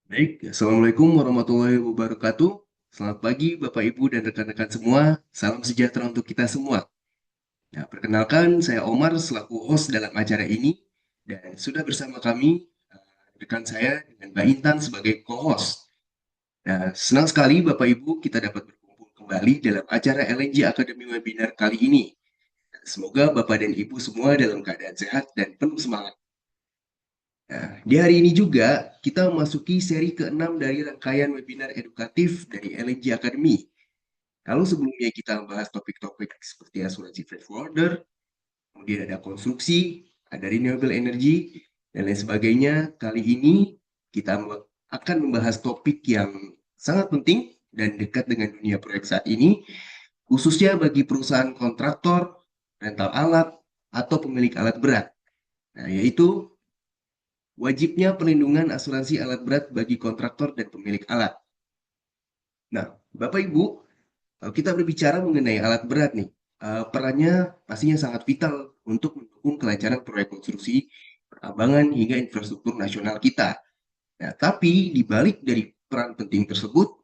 Baik, Assalamualaikum warahmatullahi wabarakatuh. Selamat pagi Bapak Ibu dan rekan-rekan semua. Salam sejahtera untuk kita semua. Nah, perkenalkan saya Omar selaku host dalam acara ini dan sudah bersama kami rekan saya dengan Mbak Intan sebagai co-host. Nah, senang sekali Bapak Ibu kita dapat berkumpul kembali dalam acara LNG Academy Webinar kali ini. Semoga Bapak dan Ibu semua dalam keadaan sehat dan penuh semangat. Nah, di hari ini juga kita memasuki seri ke-6 dari rangkaian webinar edukatif dari LNG Academy. Kalau sebelumnya kita membahas topik-topik seperti asuransi freight forwarder, kemudian ada konstruksi, ada renewable energy, dan lain sebagainya, kali ini kita akan membahas topik yang sangat penting dan dekat dengan dunia proyek saat ini, khususnya bagi perusahaan kontraktor, rental alat, atau pemilik alat berat. Nah, yaitu wajibnya perlindungan asuransi alat berat bagi kontraktor dan pemilik alat. Nah, Bapak Ibu, kalau kita berbicara mengenai alat berat nih, perannya pastinya sangat vital untuk mendukung kelancaran proyek konstruksi, pertambangan hingga infrastruktur nasional kita. Nah, tapi di balik dari peran penting tersebut,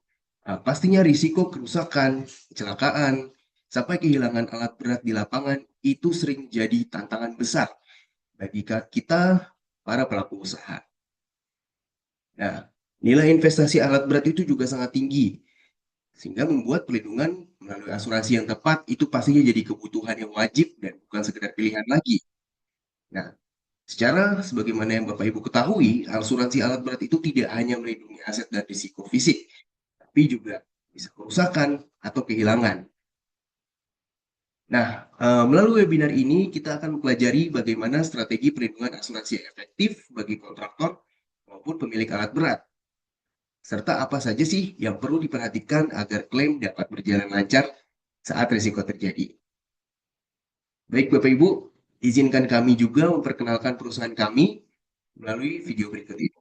pastinya risiko kerusakan, kecelakaan, sampai kehilangan alat berat di lapangan itu sering jadi tantangan besar bagi kita para pelaku usaha. Nah, nilai investasi alat berat itu juga sangat tinggi, sehingga membuat perlindungan melalui asuransi yang tepat itu pastinya jadi kebutuhan yang wajib dan bukan sekedar pilihan lagi. Nah, secara sebagaimana yang Bapak Ibu ketahui, asuransi alat berat itu tidak hanya melindungi aset dan risiko fisik, tapi juga bisa kerusakan atau kehilangan. Nah, melalui webinar ini kita akan mempelajari bagaimana strategi perlindungan asuransi yang efektif bagi kontraktor maupun pemilik alat berat, serta apa saja sih yang perlu diperhatikan agar klaim dapat berjalan lancar saat risiko terjadi. Baik Bapak Ibu, izinkan kami juga memperkenalkan perusahaan kami melalui video berikut ini.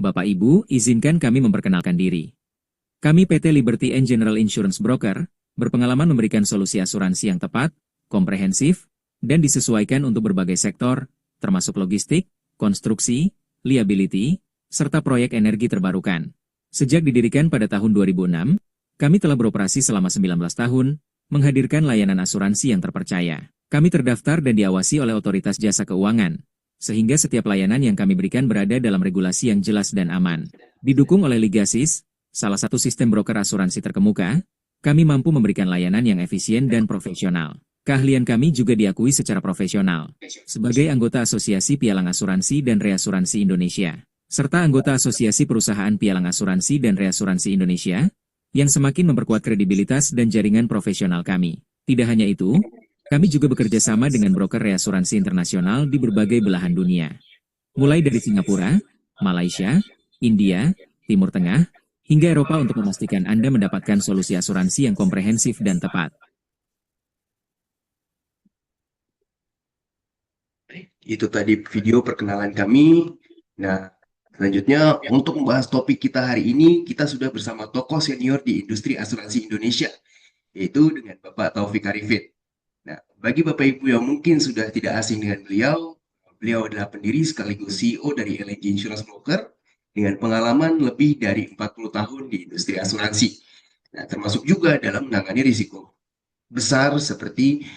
Bapak Ibu, izinkan kami memperkenalkan diri. Kami PT Liberty and General Insurance Broker, berpengalaman memberikan solusi asuransi yang tepat, komprehensif, dan disesuaikan untuk berbagai sektor, termasuk logistik, konstruksi, liability, serta proyek energi terbarukan. Sejak didirikan pada tahun 2006, kami telah beroperasi selama 19 tahun, menghadirkan layanan asuransi yang terpercaya. Kami terdaftar dan diawasi oleh Otoritas Jasa Keuangan, sehingga setiap layanan yang kami berikan berada dalam regulasi yang jelas dan aman. Didukung oleh Ligasis, salah satu sistem broker asuransi terkemuka, kami mampu memberikan layanan yang efisien dan profesional. Keahlian kami juga diakui secara profesional sebagai anggota Asosiasi Pialang Asuransi dan Reasuransi Indonesia, serta anggota Asosiasi Perusahaan Pialang Asuransi dan Reasuransi Indonesia, yang semakin memperkuat kredibilitas dan jaringan profesional kami. Tidak hanya itu, kami juga bekerja sama dengan broker reasuransi internasional di berbagai belahan dunia, mulai dari Singapura, Malaysia, India, Timur Tengah, hingga Eropa untuk memastikan Anda mendapatkan solusi asuransi yang komprehensif dan tepat. Itu tadi video perkenalan kami. Nah, selanjutnya untuk membahas topik kita hari ini, kita sudah bersama tokoh senior di industri asuransi Indonesia, yaitu dengan Bapak Taufik Arifin. Nah, bagi Bapak Ibu yang mungkin sudah tidak asing dengan beliau, beliau adalah pendiri sekaligus CEO dari LNG Insurance Broker dengan pengalaman lebih dari 40 tahun di industri asuransi. Nah, termasuk juga dalam menangani risiko besar seperti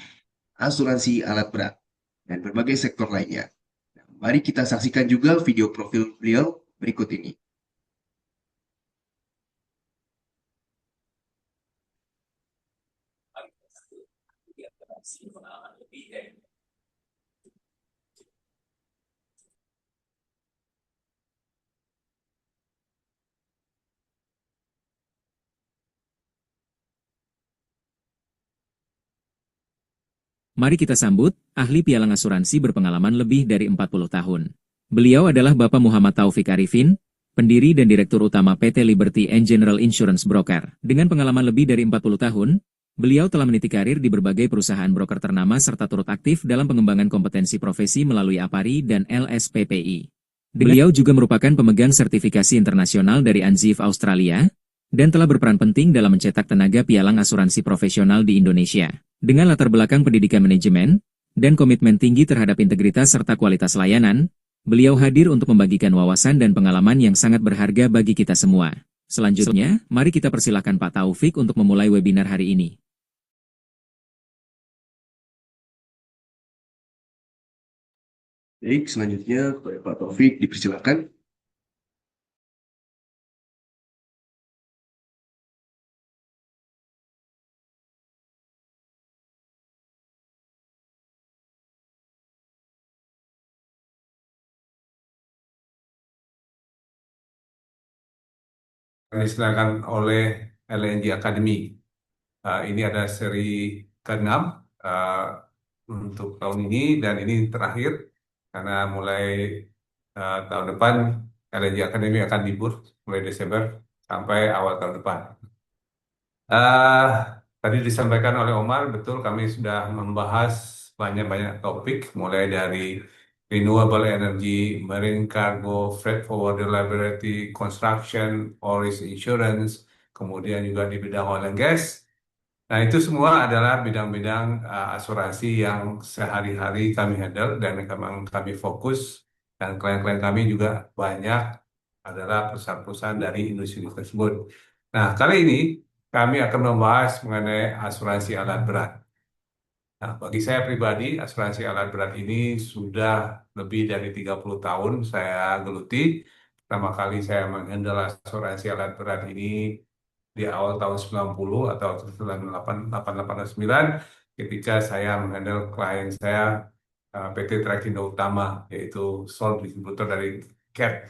asuransi alat berat dan berbagai sektor lainnya. Nah, mari kita saksikan juga video profil beliau berikut ini. Mari kita sambut, ahli pialang asuransi berpengalaman lebih dari 40 tahun. Beliau adalah Bapak Muhammad Taufik Arifin, pendiri dan Direktur Utama PT Liberty and General Insurance Broker. Dengan pengalaman lebih dari 40 tahun, beliau telah meniti karir di berbagai perusahaan broker ternama serta turut aktif dalam pengembangan kompetensi profesi melalui APARI dan LSPPI. Beliau juga merupakan pemegang sertifikasi internasional dari ANZIIF Australia, dan telah berperan penting dalam mencetak tenaga pialang asuransi profesional di Indonesia. Dengan latar belakang pendidikan manajemen, dan komitmen tinggi terhadap integritas serta kualitas layanan, beliau hadir untuk membagikan wawasan dan pengalaman yang sangat berharga bagi kita semua. Selanjutnya, mari kita persilakan Pak Taufik untuk memulai webinar hari ini. Baik, selanjutnya kepada Pak Taufik dipersilakan. Diserahkan oleh LNG Academy. Ini ada seri ke-6 untuk tahun ini dan ini terakhir karena mulai tahun depan LNG Academy akan libur mulai Desember sampai awal tahun depan. Uh, Tadi disampaikan oleh Omar, betul kami sudah membahas banyak-banyak topik, mulai dari renewable energy, marine cargo, freight forwarder liability, construction, all risk insurance, kemudian juga di bidang oil and gas. Nah, itu semua adalah bidang-bidang asuransi yang sehari-hari kami handle dan memang kami fokus, dan klien-klien kami juga banyak adalah perusahaan-perusahaan dari industri tersebut. Nah, kali ini kami akan membahas mengenai asuransi alat berat. Nah, bagi saya pribadi, asuransi alat berat ini sudah lebih dari 30 tahun saya geluti. Pertama kali saya menghandle asuransi alat berat ini di awal tahun 90 atau 9889 ketika saya menghandle klien saya PT Trakindo Utama, yaitu sole distributor dari CAT,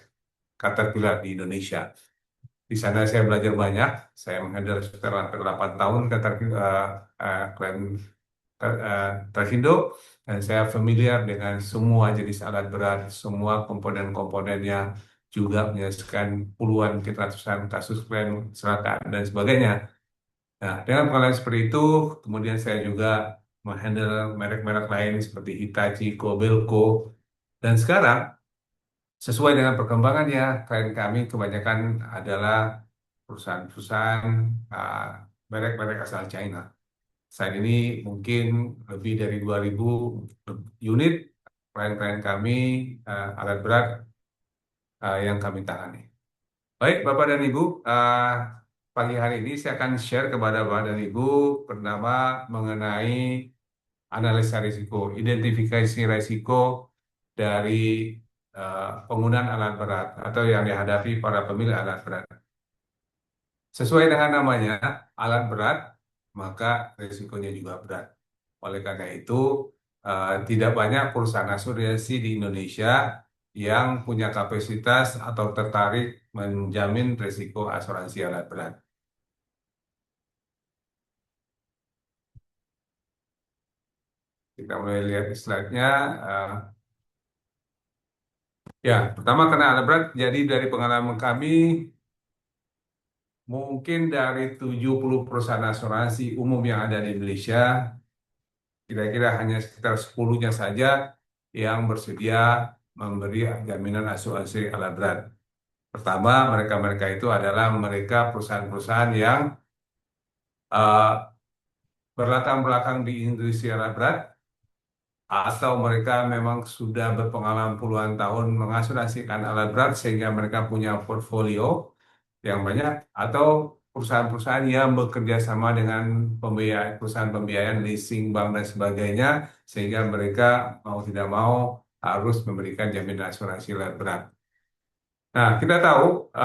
Caterpillar di Indonesia. Di sana saya belajar banyak. Saya menghandle sekitar hampir 8 tahun klien Trakindo, dan saya familiar dengan semua jenis alat berat, semua komponen-komponennya, juga menyelesaikan puluhan ratusan kasus klien kecelakaan dan sebagainya. Nah, dengan pengalaman seperti itu, kemudian saya juga menghandle merek-merek lain seperti Hitachi, Kobelco, dan sekarang sesuai dengan perkembangannya, klien kami kebanyakan adalah perusahaan-perusahaan uh, merek-merek asal China. Saat ini mungkin lebih dari 2.000 unit klien-klien kami alat berat yang kami tangani. Baik, Bapak dan Ibu, pagi hari ini saya akan share kepada Bapak dan Ibu pertama mengenai analisa risiko, identifikasi risiko dari penggunaan alat berat atau yang dihadapi para pemilik alat berat. Sesuai dengan namanya, alat berat, maka risikonya juga berat. Oleh karena itu, tidak banyak perusahaan asuransi di Indonesia yang punya kapasitas atau tertarik menjamin risiko asuransi alat berat. Kita mulai lihat slide-nya. Ya, pertama karena alat berat, jadi dari pengalaman kami, mungkin dari 70 perusahaan asuransi umum yang ada di Indonesia, kira-kira hanya sekitar 10-nya saja yang bersedia memberi jaminan asuransi alat berat. Pertama, mereka-mereka itu adalah mereka perusahaan-perusahaan yang berlatar belakang di industri alat berat, atau mereka memang sudah berpengalaman puluhan tahun mengasuransikan alat berat sehingga mereka punya portfolio yang banyak, atau perusahaan-perusahaan yang bekerja sama dengan perusahaan pembiayaan, leasing, bank, dan sebagainya, sehingga mereka mau tidak mau harus memberikan jaminan asuransi alat berat. Nah, kita tahu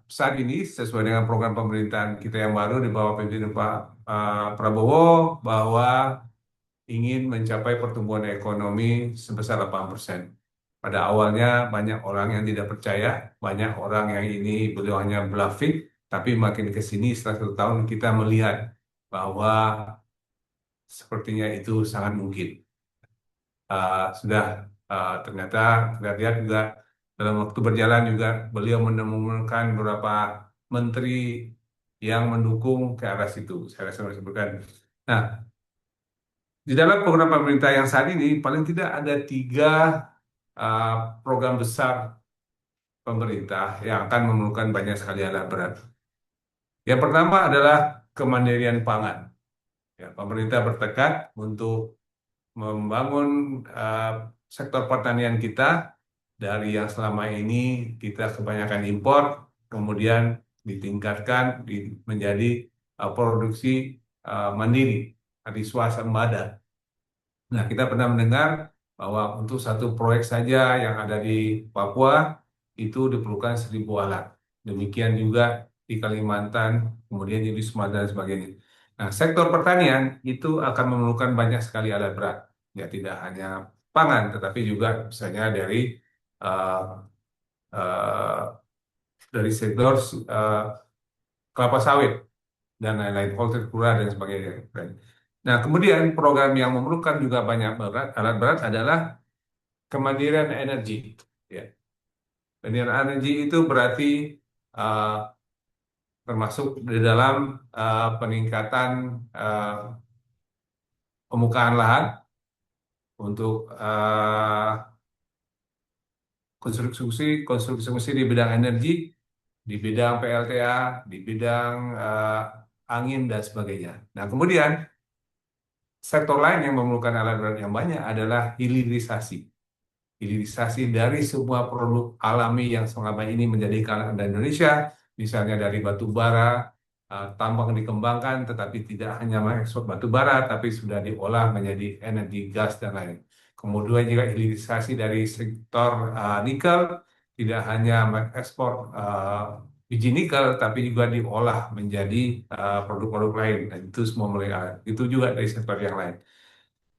saat ini sesuai dengan program pemerintahan kita yang baru di bawah pimpinan Pak Prabowo, bahwa ingin mencapai pertumbuhan ekonomi sebesar 8%. Pada awalnya banyak orang yang tidak percaya, banyak orang yang ini beliau hanya bluffing, tapi makin ke sini setelah 1 tahun kita melihat bahwa sepertinya itu sangat mungkin. Sudah ternyata kita lihat juga Dalam waktu berjalan juga beliau menemukan beberapa menteri yang mendukung ke arah situ. Saya rasa sebutkan. Nah, di dalam program pemerintah yang saat ini paling tidak ada tiga uh, program besar pemerintah yang akan memerlukan banyak sekali alat berat. Yang pertama adalah kemandirian pangan. Ya, pemerintah bertekad untuk membangun uh, sektor pertanian kita dari yang selama ini kita kebanyakan impor, kemudian ditingkatkan menjadi produksi mandiri, di swasembada. Nah, kita pernah mendengar bahwa untuk satu proyek saja yang ada di Papua itu diperlukan 1.000 alat. Demikian juga di Kalimantan, kemudian di Sumatera dan sebagainya. Nah, sektor pertanian itu akan memerlukan banyak sekali alat berat. Ya, tidak hanya pangan, tetapi juga misalnya uh, uh, dari sektor kelapa sawit dan lain-lain, hortikultura dan sebagainya. Nah, kemudian program yang memerlukan juga banyak alat berat adalah kemandirian energi. Ya. Kemandirian energi itu berarti uh, termasuk di dalam peningkatan uh, permukaan lahan untuk konstruksi di bidang energi, di bidang PLTA, di bidang angin dan sebagainya. Nah, kemudian sektor lain yang memerlukan alat berat yang banyak adalah hilirisasi. Hilirisasi dari semua produk alami yang selama ini menjadi keahlian Indonesia, misalnya dari batu bara, tambang dikembangkan, tetapi tidak hanya mengekspor batu bara, tapi sudah diolah menjadi energi gas dan lain. Kemudian juga hilirisasi dari sektor nikel, tidak hanya mengekspor biji nikel, tapi juga diolah menjadi produk-produk lain. Dan itu semua mulai itu juga dari sektor yang lain.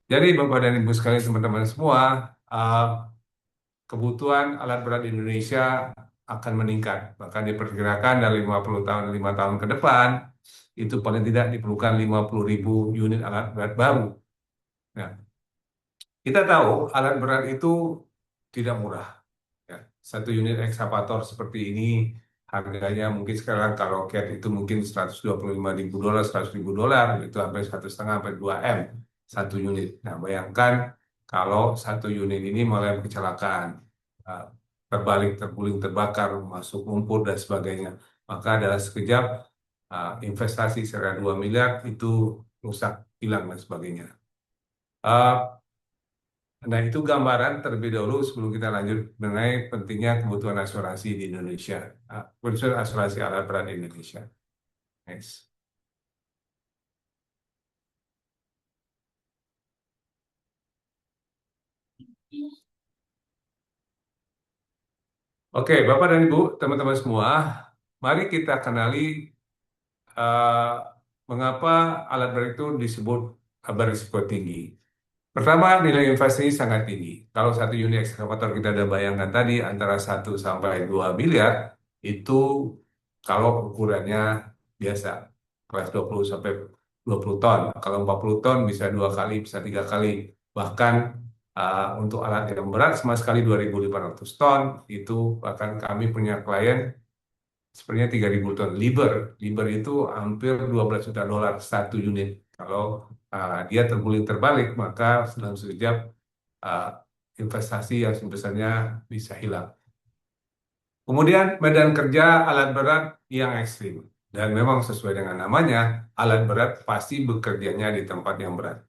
Jadi Bapak dan Ibu sekalian teman-teman semua, uh, kebutuhan alat berat di Indonesia akan meningkat. Bahkan diperkirakan dari 50 tahun, 5 tahun ke depan, itu paling tidak diperlukan 50.000 unit alat berat baru. Nah, kita tahu alat berat itu tidak murah. Ya. Satu unit ekskavator seperti ini harganya mungkin sekarang kalau CAT itu mungkin 125.000 dolar, 100.000 dolar, itu hampir 1,5 sampai 2 M satu unit. Nah, bayangkan kalau satu unit ini mulai kecelakaan, uh, terbalik, terguling, terbakar, masuk lumpur dan sebagainya, maka dalam sekejap investasi sekitar 2 miliar itu rusak, hilang dan sebagainya. Uh, Nah, itu gambaran terlebih dahulu sebelum kita lanjut mengenai pentingnya kebutuhan asuransi di Indonesia. Kebutuhan asuransi alat berat di Indonesia. Next. Oke, Bapak dan Ibu, teman-teman semua, mari kita kenali eh, mengapa alat berat itu disebut berisiko tinggi. Pertama, nilai investasi sangat tinggi. Kalau satu unit ekskavator kita ada bayangkan tadi antara 1 sampai 2 miliar, itu kalau ukurannya biasa, kelas 20 sampai 20 ton. Kalau 40 ton bisa 2 kali, bisa 3 kali. Bahkan untuk alat yang berat sama sekali 2.500 ton, itu bahkan kami punya klien sebenarnya 3.000 ton. Liber itu hampir 12 juta dolar satu unit. Kalau dia terguling terbalik, maka dalam sekejap uh, investasi yang sebesarnya bisa hilang. Kemudian medan kerja alat berat yang ekstrim. Dan memang sesuai dengan namanya, alat berat pasti bekerjanya di tempat yang berat.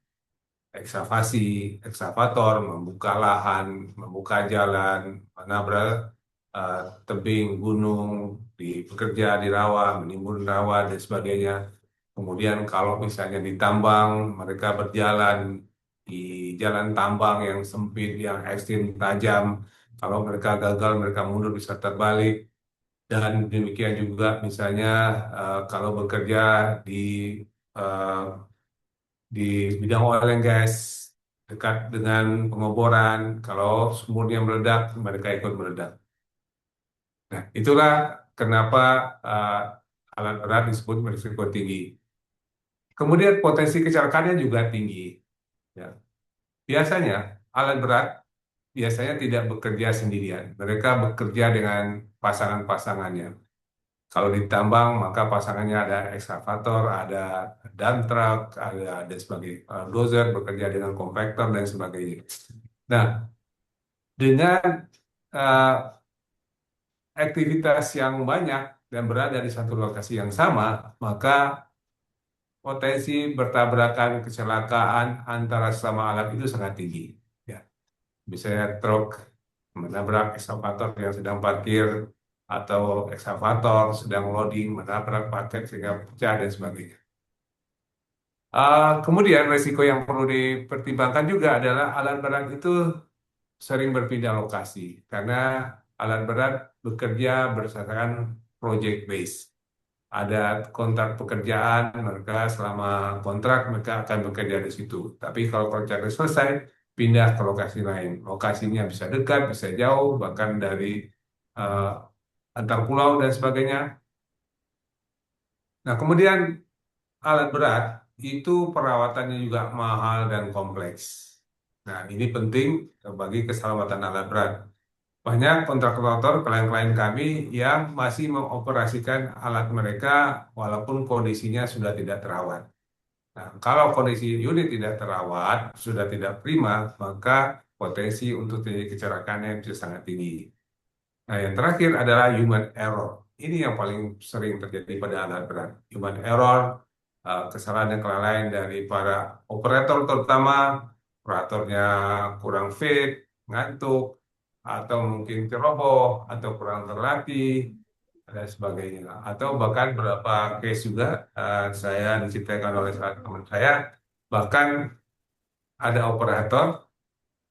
Ekskavasi, ekskavator, membuka lahan, membuka jalan, menabrak uh, tebing, gunung, bekerja di rawa, menimbun rawa, dan sebagainya. Kemudian kalau misalnya di tambang, mereka berjalan di jalan tambang yang sempit, yang ekstrim, tajam. Kalau mereka gagal, mereka mundur bisa terbalik. Dan demikian juga misalnya kalau bekerja di uh, di bidang oil and gas, dekat dengan pengoboran, kalau sumurnya meledak, mereka ikut meledak. Nah, itulah kenapa alat berat disebut berisiko tinggi. Kemudian potensi kecelakaannya juga tinggi. Ya. Biasanya alat berat biasanya tidak bekerja sendirian. Mereka bekerja dengan pasangan-pasangannya. Kalau di tambang, maka pasangannya ada ekskavator, ada dump truck, ada sebagai dozer bekerja dengan kompaktor dan sebagainya. Nah, dengan eh, aktivitas yang banyak dan berada di satu lokasi yang sama, maka potensi bertabrakan kecelakaan antara sesama alat itu sangat tinggi. Ya, misalnya truk menabrak ekskavator yang sedang parkir atau ekskavator sedang loading menabrak paket sehingga pecah dan sebagainya. Kemudian resiko yang perlu dipertimbangkan juga adalah alat berat itu sering berpindah lokasi karena alat berat bekerja berdasarkan project base. Ada kontrak pekerjaan, mereka selama kontrak mereka akan bekerja di situ. Tapi kalau kontraknya selesai, pindah ke lokasi lain. Lokasinya bisa dekat, bisa jauh, bahkan dari eh, antar pulau dan sebagainya. Nah, kemudian alat berat itu perawatannya juga mahal dan kompleks. Nah, ini penting bagi keselamatan alat berat. Banyak kontraktor klien-klien kami yang masih mengoperasikan alat mereka walaupun kondisinya sudah tidak terawat. Nah, kalau kondisi unit tidak terawat, sudah tidak prima, maka potensi untuk terjadi kecelakaannya bisa sangat tinggi. Nah, yang terakhir adalah human error. Ini yang paling sering terjadi pada alat berat. Human error, kesalahan dan kelalaian dari para operator terutama, operatornya kurang fit, ngantuk, atau mungkin ceroboh, atau kurang terlatih, dan sebagainya. Atau bahkan beberapa case juga saya diceritakan oleh salah teman saya, bahkan ada operator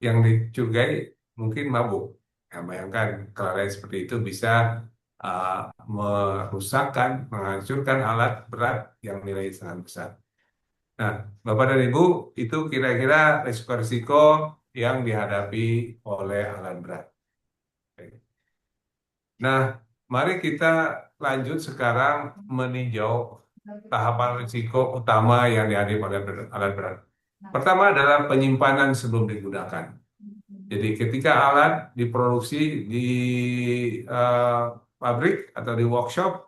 yang dicurigai mungkin mabuk. Ya, bayangkan kelalaian seperti itu bisa uh, merusakkan, menghancurkan alat berat yang nilainya sangat besar. Nah, Bapak dan Ibu, itu kira-kira risiko-risiko yang dihadapi oleh alat berat. Nah, mari kita lanjut sekarang meninjau tahapan risiko utama yang dihadapi oleh alat berat. Pertama adalah penyimpanan sebelum digunakan. Jadi ketika alat diproduksi di eh, pabrik atau di workshop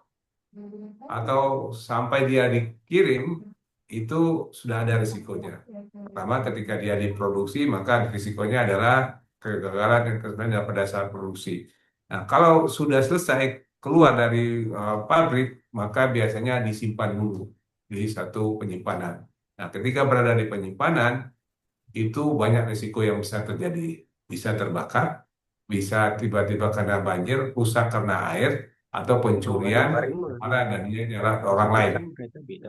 atau sampai dia dikirim, itu sudah ada risikonya. Pertama, ketika dia diproduksi, maka risikonya adalah kegagalan dan kesulitan pada saat produksi. Nah, kalau sudah selesai keluar dari pabrik, maka biasanya disimpan dulu di satu penyimpanan. Nah, ketika berada di penyimpanan, itu banyak risiko yang bisa terjadi. Bisa terbakar, bisa tiba-tiba karena banjir, rusak karena air, atau pencurian, mana dan dia nyerah ke orang lain.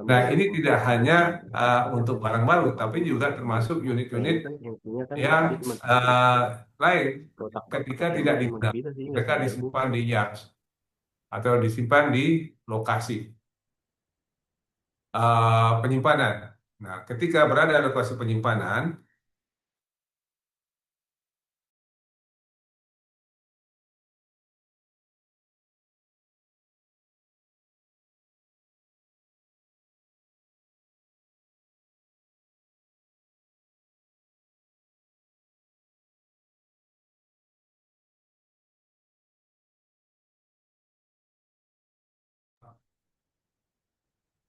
Nah, ini tidak hanya untuk barang baru, tapi juga termasuk unit-unit yang lain ketika tidak digunakan. Mereka disimpan di yard atau disimpan di lokasi penyimpanan. Nah, ketika berada di lokasi penyimpanan,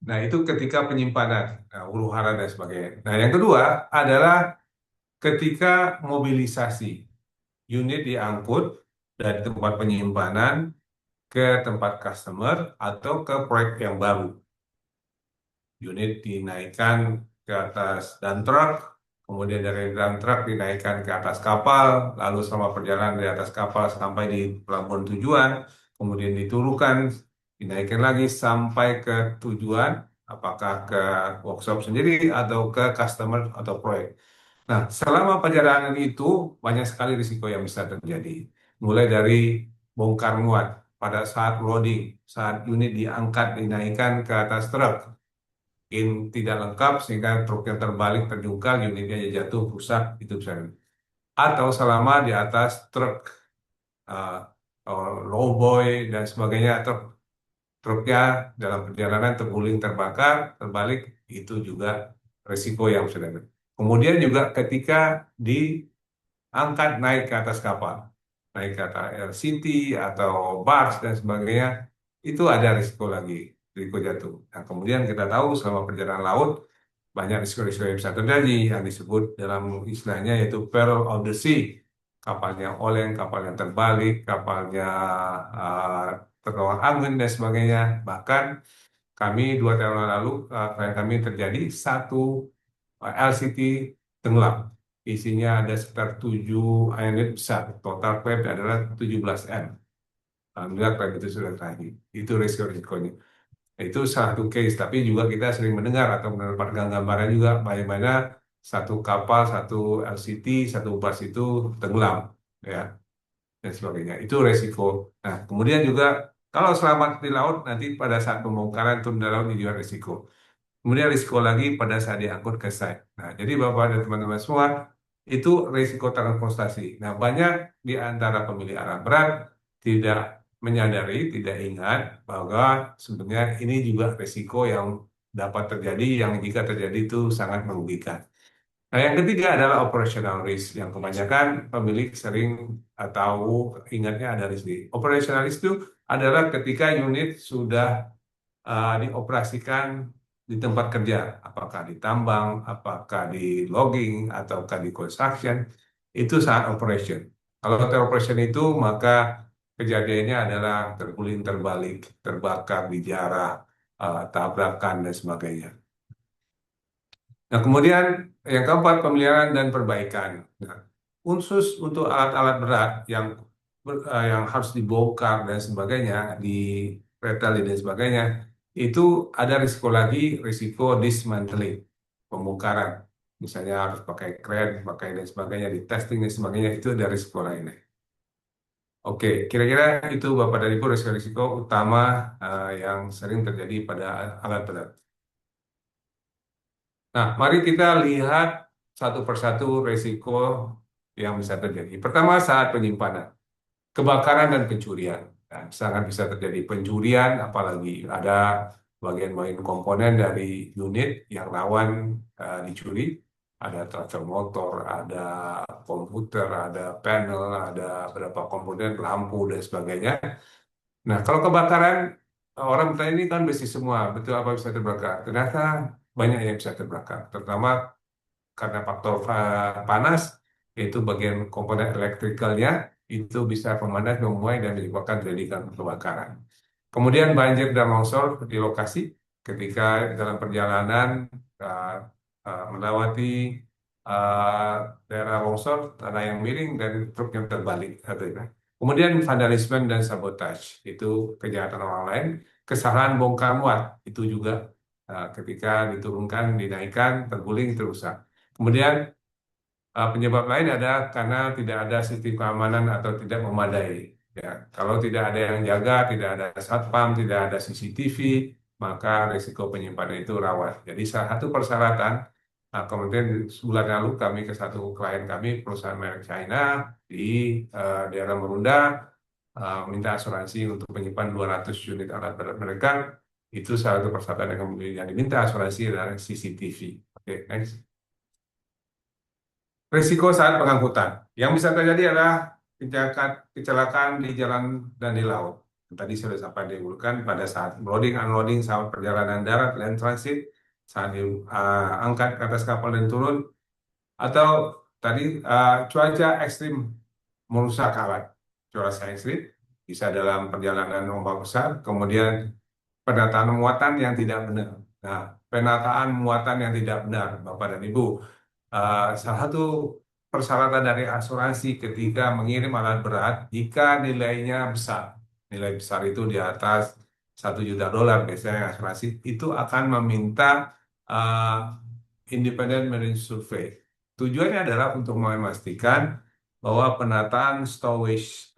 nah itu ketika penyimpanan, nah, huru hara dan sebagainya. Nah, yang kedua adalah ketika mobilisasi unit diangkut dari tempat penyimpanan ke tempat customer atau ke proyek yang baru. Unit dinaikkan ke atas dump truck, kemudian dari dump truck dinaikkan ke atas kapal, lalu selama perjalanan di atas kapal sampai di pelabuhan tujuan, kemudian diturunkan, dinaikkan lagi sampai ke tujuan, apakah ke workshop sendiri atau ke customer atau proyek. Nah, selama perjalanan itu banyak sekali risiko yang bisa terjadi. Mulai dari bongkar muat pada saat loading, saat unit diangkat, dinaikkan ke atas truk, tidak lengkap sehingga truknya terbalik, terjungkal, unitnya jatuh, rusak, itu bisa. Atau selama di atas truk, uh, lowboy dan sebagainya, atau truknya dalam perjalanan terguling, terbakar, terbalik, itu juga risiko yang bisa ada. Kemudian juga ketika di angkat naik ke atas kapal, naik ke atas LCT atau barge dan sebagainya, itu ada risiko lagi, risiko jatuh. Nah, kemudian kita tahu selama perjalanan laut banyak risiko-risiko yang bisa terjadi yang disebut dalam istilahnya yaitu peril of the sea. Kapalnya oleng, kapalnya terbalik, kapalnya uh, terbawa angin dan sebagainya. Bahkan kami 2 tahun lalu, klien kami terjadi satu LCT tenggelam. Isinya ada sekitar 7 unit besar. Total klien adalah 17 M. Alhamdulillah klien itu sudah terakhir. Itu risiko-risikonya. Itu salah satu case, tapi juga kita sering mendengar atau mendapatkan gambaran juga bagaimana satu kapal, satu LCT, satu bus itu tenggelam, ya, dan sebagainya. Itu resiko. Nah, kemudian juga kalau selamat di laut, nanti pada saat pembongkaran turun di laut ini juga resiko. Kemudian risiko lagi pada saat diangkut ke site. Nah, jadi Bapak dan teman-teman semua, itu risiko transportasi. Nah, banyak di antara pemilik alat berat tidak menyadari, tidak ingat bahwa sebenarnya ini juga risiko yang dapat terjadi, yang jika terjadi itu sangat merugikan. Nah, yang ketiga adalah operational risk, yang kebanyakan pemilik sering tahu, ingatnya ada risk. Operational risk itu adalah ketika unit sudah dioperasikan di tempat kerja, apakah di tambang, apakah di logging, ataukah di construction, itu saat operation. Kalau operation itu, maka kejadiannya adalah terguling terbalik, terbakar di jarah, tabrakan, dan sebagainya. Nah, kemudian yang keempat, pemeliharaan dan perbaikan. Nah, khusus untuk alat-alat berat yang harus dibongkar dan sebagainya, di retailing dan sebagainya, itu ada risiko lagi, risiko dismantling, pembongkaran. Misalnya harus pakai kren, pakai dan sebagainya, di testing dan sebagainya, itu ada risiko lainnya. Oke, kira-kira itu Bapak dan Ibu risiko-risiko utama yang sering terjadi pada alat berat. Nah, mari kita lihat satu persatu risiko yang bisa terjadi. Pertama, saat penyimpanan, kebakaran dan pencurian. Nah, sangat bisa terjadi pencurian, apalagi ada bagian-bagian komponen dari unit yang rawan dicuri. Ada transformator, ada komputer, ada panel, ada beberapa komponen lampu dan sebagainya. Nah, kalau kebakaran, orang bertanya ini kan besi semua, betul apa bisa terbakar? Ternyata banyak yang bisa terbakar, terutama karena faktor panas, yaitu bagian komponen elektrikalnya, itu bisa pemanas, memuai, dan menyebabkan terjadi kebakaran. Kemudian banjir dan longsor di lokasi, ketika dalam perjalanan uh, melewati uh, daerah longsor, tanah yang miring, dan truk yang terbalik. Kemudian vandalisme dan sabotage, itu kejahatan orang lain. Kesalahan bongkar muat, itu juga ketika diturunkan, dinaikkan, terguling, terusak. Kemudian penyebab lain ada karena tidak ada sistem keamanan atau tidak memadai. Ya, kalau tidak ada yang jaga, tidak ada satpam, tidak ada CCTV, maka risiko penyimpanan itu rawan. Jadi salah satu persyaratan, kemudian sebulan lalu kami ke satu klien kami, perusahaan merek China di daerah Merunda, minta asuransi untuk menyimpan 200 unit alat berat mereka. Itu salah satu persyaratan yang diminta asuransi adalah CCTV. Oke, next. Risiko saat pengangkutan. Yang bisa terjadi adalah kecelakaan di jalan dan di laut. Tadi sudah sampai dihubungkan pada saat loading, unloading, saat perjalanan darat, land transit, saat diangkat ke atas kapal dan turun, atau tadi cuaca ekstrim merusak alat. Cuaca ekstrim bisa dalam perjalanan ombak besar, kemudian penataan muatan yang tidak benar. Nah, penataan muatan yang tidak benar, Bapak dan Ibu. Salah satu persyaratan dari asuransi ketika mengirim alat berat, jika nilainya besar, nilai besar itu di atas $1 juta biasanya asuransi, itu akan meminta uh, independent marine survey. Tujuannya adalah untuk memastikan bahwa penataan stowage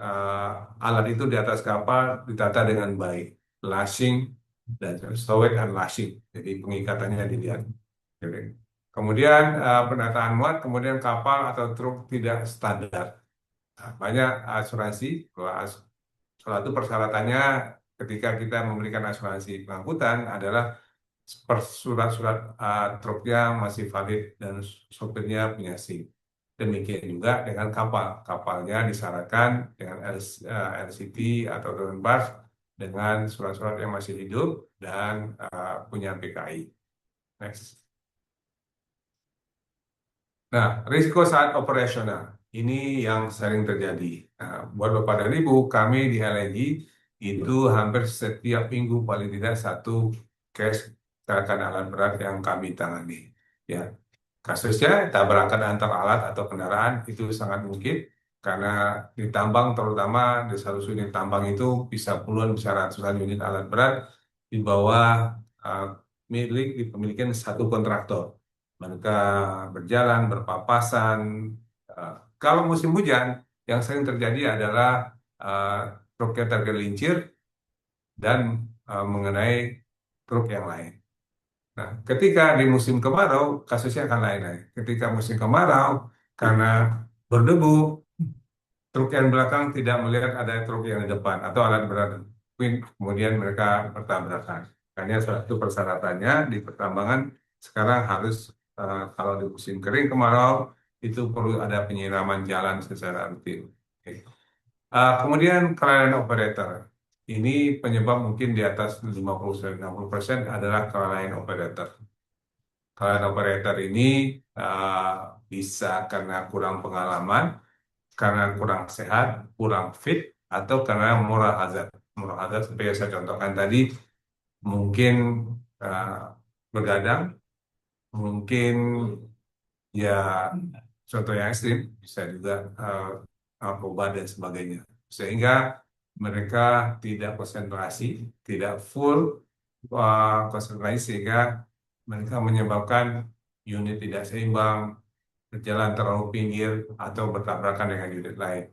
alat itu di atas kapal ditata dengan baik, lashing dan stowage and lashing, jadi pengikatannya dilihat. Oke. Kemudian penataan muat, kemudian kapal atau truk tidak standar. Nah, banyak asuransi, salah satu persyaratannya ketika kita memberikan asuransi pengangkutan adalah surat-surat truknya masih valid dan sopirnya punya SIM. Demikian juga dengan kapal. Kapalnya disyaratkan dengan LCT atau Drone Barge dengan surat-surat yang masih hidup dan punya PKI. Next. Nah, risiko saat operasional ini yang sering terjadi. Nah, buat Bapak dan Ibu, kami di LNG itu hampir setiap minggu paling tidak satu case kecelakaan alat berat yang kami tangani. Ya, kasusnya tabrakan antar alat atau kendaraan itu sangat mungkin karena di tambang terutama di satu unit tambang itu bisa puluhan, bisa ratusan unit alat berat di bawah uh, dipemilikan satu kontraktor. Mereka berjalan berpapasan. Uh, Kalau musim hujan, yang sering terjadi adalah uh, truknya tergelincir dan mengenai truk yang lain. Nah, ketika di musim kemarau, kasusnya akan lain-lain. Ketika musim kemarau, karena berdebu, truk yang belakang tidak melihat ada truk yang di depan atau alat berat, kemudian mereka bertabrakan. Hanya suatu persyaratannya di pertambangan sekarang harus kalau di musim kering kemarau itu perlu ada penyiraman jalan secara rutin. Oke. Kemudian kelalaian operator. Ini penyebab mungkin di atas 50-60% adalah kelalaian operator. Kelalaian operator ini bisa karena kurang pengalaman, karena kurang sehat, kurang fit, atau karena moral hazard. Moral hazard seperti yang saya contohkan tadi, mungkin uh, begadang, mungkin ya contoh yang ekstrim, bisa juga narkoba dan sebagainya. Sehingga mereka tidak konsentrasi, tidak full konsentrasi, sehingga mereka menyebabkan unit tidak seimbang, berjalan terlalu pinggir, atau bertabrakan dengan unit lain.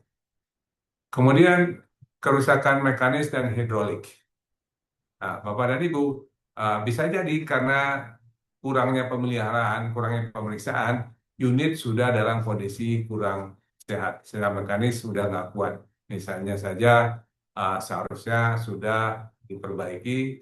Kemudian kerusakan mekanis dan hidrolik. Nah, Bapak dan Ibu, bisa jadi karena kurangnya pemeliharaan, kurangnya pemeriksaan, unit sudah dalam kondisi kurang sehat, secara mekanis sudah nggak kuat. Misalnya saja seharusnya sudah diperbaiki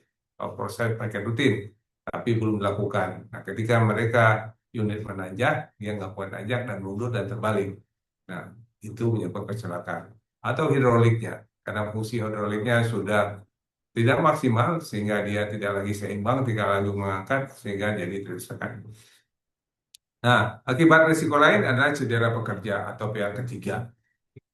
proses pakai rutin, tapi belum dilakukan. Nah, ketika mereka unit menanjak, dia nggak kuat nanjak dan mundur dan terbalik. Nah, itu menyebabkan kecelakaan. Atau hidroliknya, karena fungsi hidroliknya sudah tidak maksimal sehingga dia tidak lagi seimbang, tidak lagi mengangkat sehingga jadi kerusakan. Nah, akibat risiko lain adalah cedera pekerja atau pihak ketiga.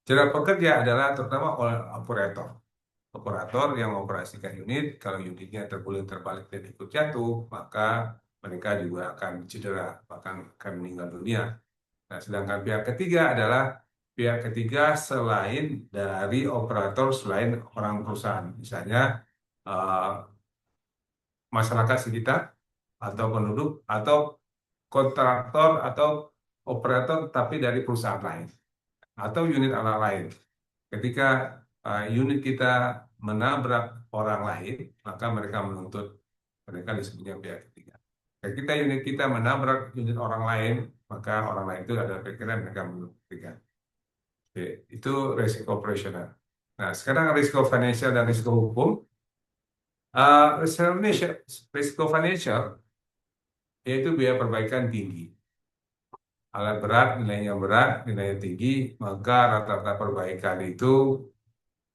Cedera pekerja adalah terutama oleh operator. Operator yang mengoperasikan unit, kalau unitnya terguling terbalik dan ikut jatuh, maka mereka juga akan cedera, bahkan akan meninggal dunia. Nah, sedangkan pihak ketiga adalah pihak ketiga selain dari operator, selain orang perusahaan. Misalnya, eh, masyarakat sekitar atau penduduk atau kontraktor atau operator tapi dari perusahaan lain atau unit alat lain. Ketika unit kita menabrak orang lain, maka mereka menuntut, mereka disebutnya pihak ketiga. Ketika unit kita menabrak unit orang lain, maka orang lain itu adalah pikiran mereka menuntut ketiga. Oke, itu risiko operasional. Nah, sekarang risiko financial dan risiko hukum. Risiko financial yaitu biaya perbaikan tinggi. Alat berat, nilainya berat, nilainya tinggi, maka rata-rata perbaikan itu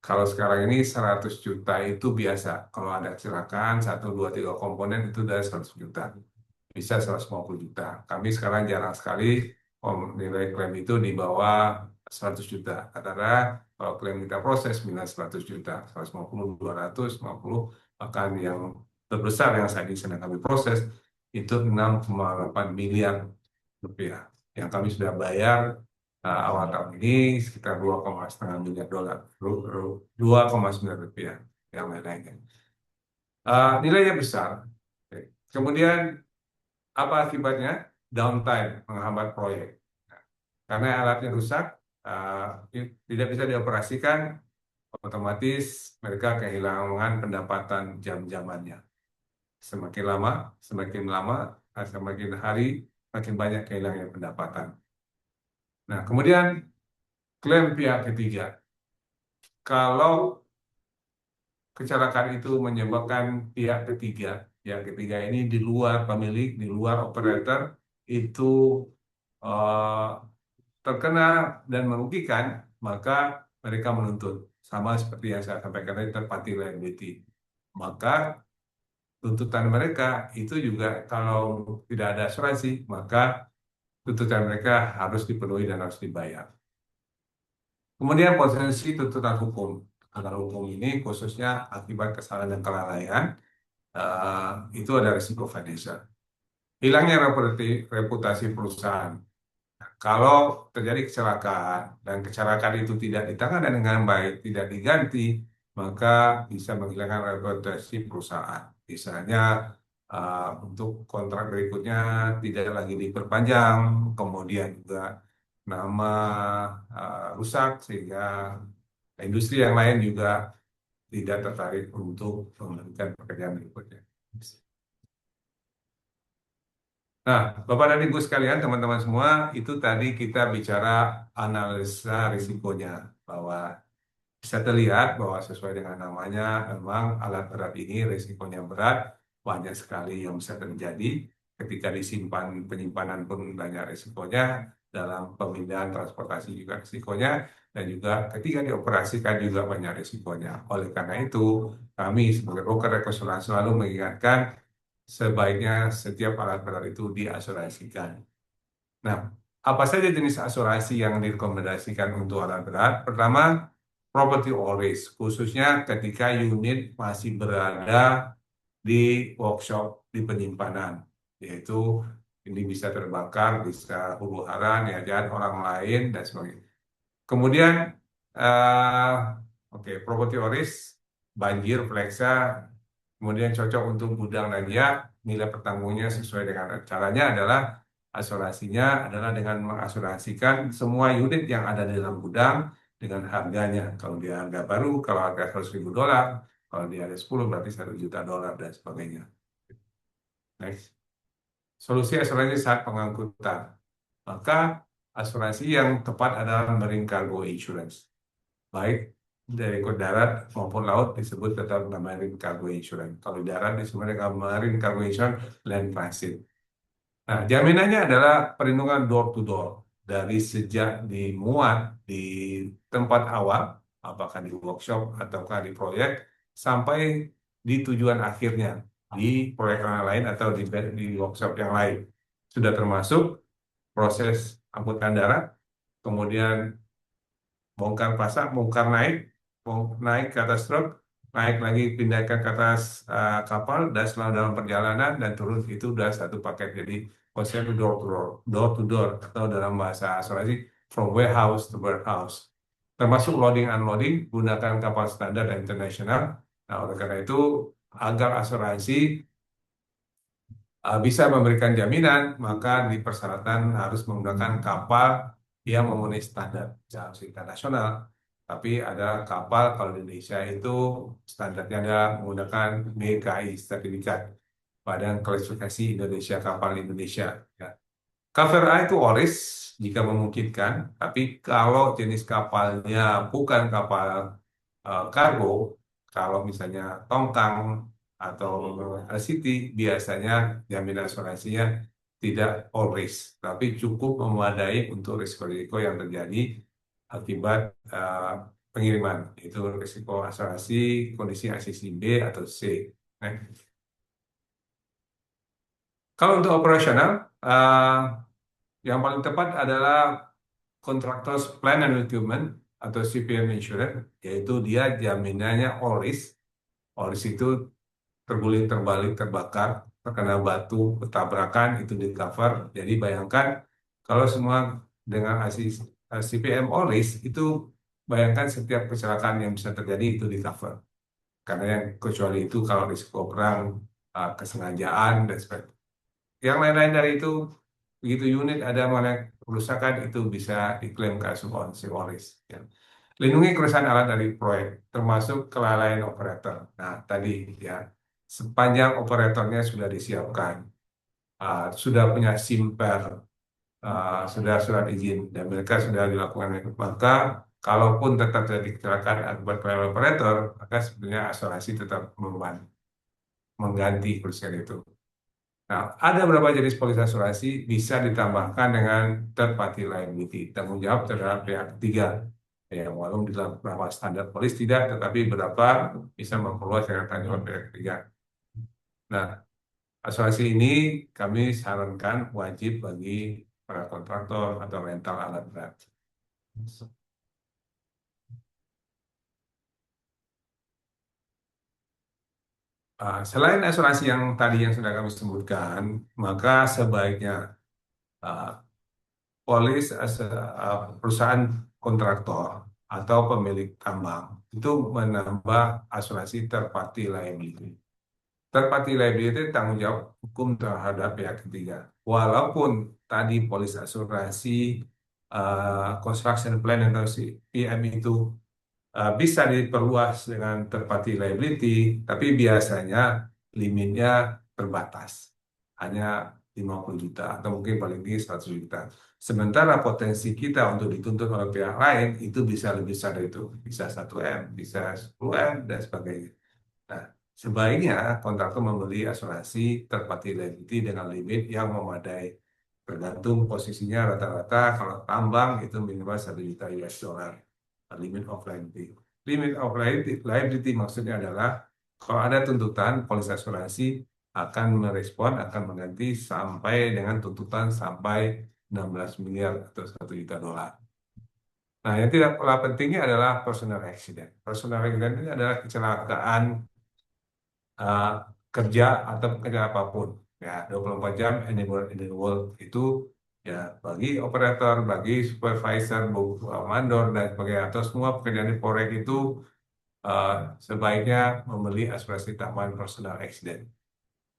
kalau sekarang ini 100 juta itu biasa. Kalau ada kecelakaan, 1, 2, 3 komponen itu dari 100 juta. Bisa 150 juta. Kami sekarang jarang sekali nilai klaim itu di bawah 100 juta. Katakanlah kalau klaim kita proses minus 100 juta, 150, 250, bahkan yang terbesar yang saat ini sedang kami proses itu 6,8 miliar rupiah. Yang kami sudah bayar awal tahun ini sekitar 2,5 miliar dolar, 2,9 rupiah yang lain-lainnya. Nilainya besar. Kemudian apa akibatnya? Downtime, menghambat proyek. Karena alatnya rusak, tidak bisa dioperasikan, otomatis mereka kehilangan pendapatan jam-jamannya. Semakin lama, semakin hari, makin banyak kehilangan pendapatan. Nah, kemudian klaim pihak ketiga. Kalau kecelakaan itu menyebabkan pihak ketiga ini di luar pemilik, di luar operator, itu terkena dan merugikan, maka mereka menuntut. Sama seperti yang saya sampaikan tadi, third party liability. Maka tuntutan mereka itu juga kalau tidak ada asuransi, maka tuntutan mereka harus dipenuhi dan harus dibayar. Kemudian potensi tuntutan hukum. Tuntutan hukum ini khususnya akibat kesalahan dan kelalaian, itu ada risiko financial. Hilangnya reputasi perusahaan. Kalau terjadi kecelakaan dan kecelakaan itu tidak ditangani dengan baik, tidak diganti, maka bisa menghilangkan reputasi perusahaan. Misalnya untuk kontrak berikutnya tidak lagi diperpanjang, kemudian juga nama rusak sehingga industri yang lain juga tidak tertarik untuk melanjutkan pekerjaan berikutnya. Nah, Bapak dan Ibu sekalian, teman-teman semua, itu tadi kita bicara analisa risikonya, bahwa bisa terlihat bahwa sesuai dengan namanya, memang alat berat ini risikonya berat, banyak sekali yang bisa terjadi. Ketika disimpan, penyimpanan pun banyak risikonya, dalam pemindahan transportasi juga risikonya, dan juga ketika dioperasikan juga banyak risikonya. Oleh karena itu, kami sebagai broker ekonomi selalu mengingatkan sebaiknya setiap alat berat itu diasuransikan. Nah, apa saja jenis asuransi yang direkomendasikan untuk alat berat? Pertama, property all risk, khususnya ketika unit masih berada di workshop, di penyimpanan, yaitu ini bisa terbakar, bisa huru-hara, niagaan orang lain, dan sebagainya. Kemudian, eh, oke, property all risk, banjir, fleksa, kemudian cocok untuk gudang dan yak, nilai pertanggungnya sesuai dengan caranya adalah asuransinya adalah dengan mengasuransikan semua unit yang ada di dalam gudang dengan harganya. Kalau dia harga baru, kalau harga $100.000, kalau dia ada 10 berarti $1 juta dan sebagainya. Next. Solusi asuransi saat pengangkutan. Maka asuransi yang tepat adalah marine cargo insurance. Baik dari darat maupun laut disebut tetap marine cargo insurance. Kalau di darat disebut dengan marine cargo insurance land transit. Nah, jaminannya adalah perlindungan door to door dari sejak dimuat di tempat awal, apakah di workshop ataukah di proyek, sampai di tujuan akhirnya di proyek yang lain atau di workshop yang lain. Sudah termasuk proses angkutan darat, kemudian bongkar pasang, bongkar naik, naik ke atas truk, naik lagi pindahkan ke atas kapal, dan setelah dalam perjalanan dan turun itu udah satu paket. Jadi konsep door to door atau dalam bahasa asuransi from warehouse to warehouse. Termasuk loading unloading gunakan kapal standar dan internasional. Nah, oleh karena itu agar asuransi bisa memberikan jaminan, maka dipersyaratkan harus menggunakan kapal yang memenuhi standar harus internasional. Tapi ada kapal kalau di Indonesia itu standarnya adalah menggunakan BKI sertifikat, Badan Klasifikasi Indonesia Kapal Indonesia. Ya. Cover A itu ORIS jika memungkinkan, tapi kalau jenis kapalnya bukan kapal kargo, kalau misalnya tongkang atau city, biasanya jaminan asuransinya tidak all risk, tapi cukup memadai untuk risiko-risiko yang terjadi akibat pengiriman. Itu risiko asuransi kondisi ACC B atau C. Nah, kalau untuk operasional, yang paling tepat adalah Contractors Plan and Equipment atau CPM Insurance, yaitu dia jaminannya all risk. All risk itu terguling, terbalik, terbakar, terkena batu, bertabrakan, itu di cover. Jadi bayangkan kalau semua dengan CPM all risk, itu bayangkan setiap kecelakaan yang bisa terjadi itu di cover. Karena yang kecuali itu kalau risiko perang, kesengajaan, dan sebagainya. Yang lain-lain dari itu, begitu unit ada kerusakan itu bisa diklaim ke asuransi all risk. Ya. Lindungi kerusakan alat dari proyek, termasuk kelalaian operator. Nah, tadi ya, sepanjang operatornya sudah disiapkan, sudah punya SIMPER, sudah surat izin, dan mereka sudah dilakukan, maka kalaupun tetap terjadi kecelakaan akibat kelalaian operator, maka sebenarnya asuransi tetap mengganti kerusakan itu. Nah, ada beberapa jenis polis asuransi bisa ditambahkan dengan third party liability, tanggung jawab terhadap pihak ketiga. Ya, walaupun di dalam beberapa standar polis tidak, tetapi beberapa bisa memperluas dengan tanggung jawab pihak ketiga. Nah, asuransi ini kami sarankan wajib bagi para kontraktor atau rental alat berat. Selain asuransi yang tadi yang sudah kami sebutkan, maka sebaiknya ah, perusahaan kontraktor atau pemilik tambang itu menambah asuransi third party liability. Third party liability tanggung jawab hukum terhadap pihak ketiga. Walaupun tadi polis asuransi construction plan atau si PM itu bisa diperluas dengan third party liability, tapi biasanya limitnya terbatas. Hanya 50 juta atau mungkin paling tinggi 100 juta. Sementara potensi kita untuk dituntut oleh pihak lain itu bisa lebih besar dari itu. Bisa 1 M, bisa 10 M, dan sebagainya. Nah, sebaiknya kontraktor membeli asuransi third party liability dengan limit yang memadai. Tergantung posisinya rata-rata kalau tambang itu minimal 1 juta US dollar. Limit of liability. Limit of liability maksudnya adalah kalau ada tuntutan, polis asuransi akan merespon, akan mengganti sampai dengan tuntutan sampai 16 miliar atau 1 juta dolar. Nah, yang tidak kalah pentingnya adalah personal accident. Personal accident ini adalah kecelakaan uh, kerja atau kerja apapun. Ya, 24 jam anywhere in the world itu ya bagi operator, bagi supervisor, mandor dan sebagainya atau semua pekerjaan di proyek itu uh, sebaiknya membeli asuransi tambahan personal accident.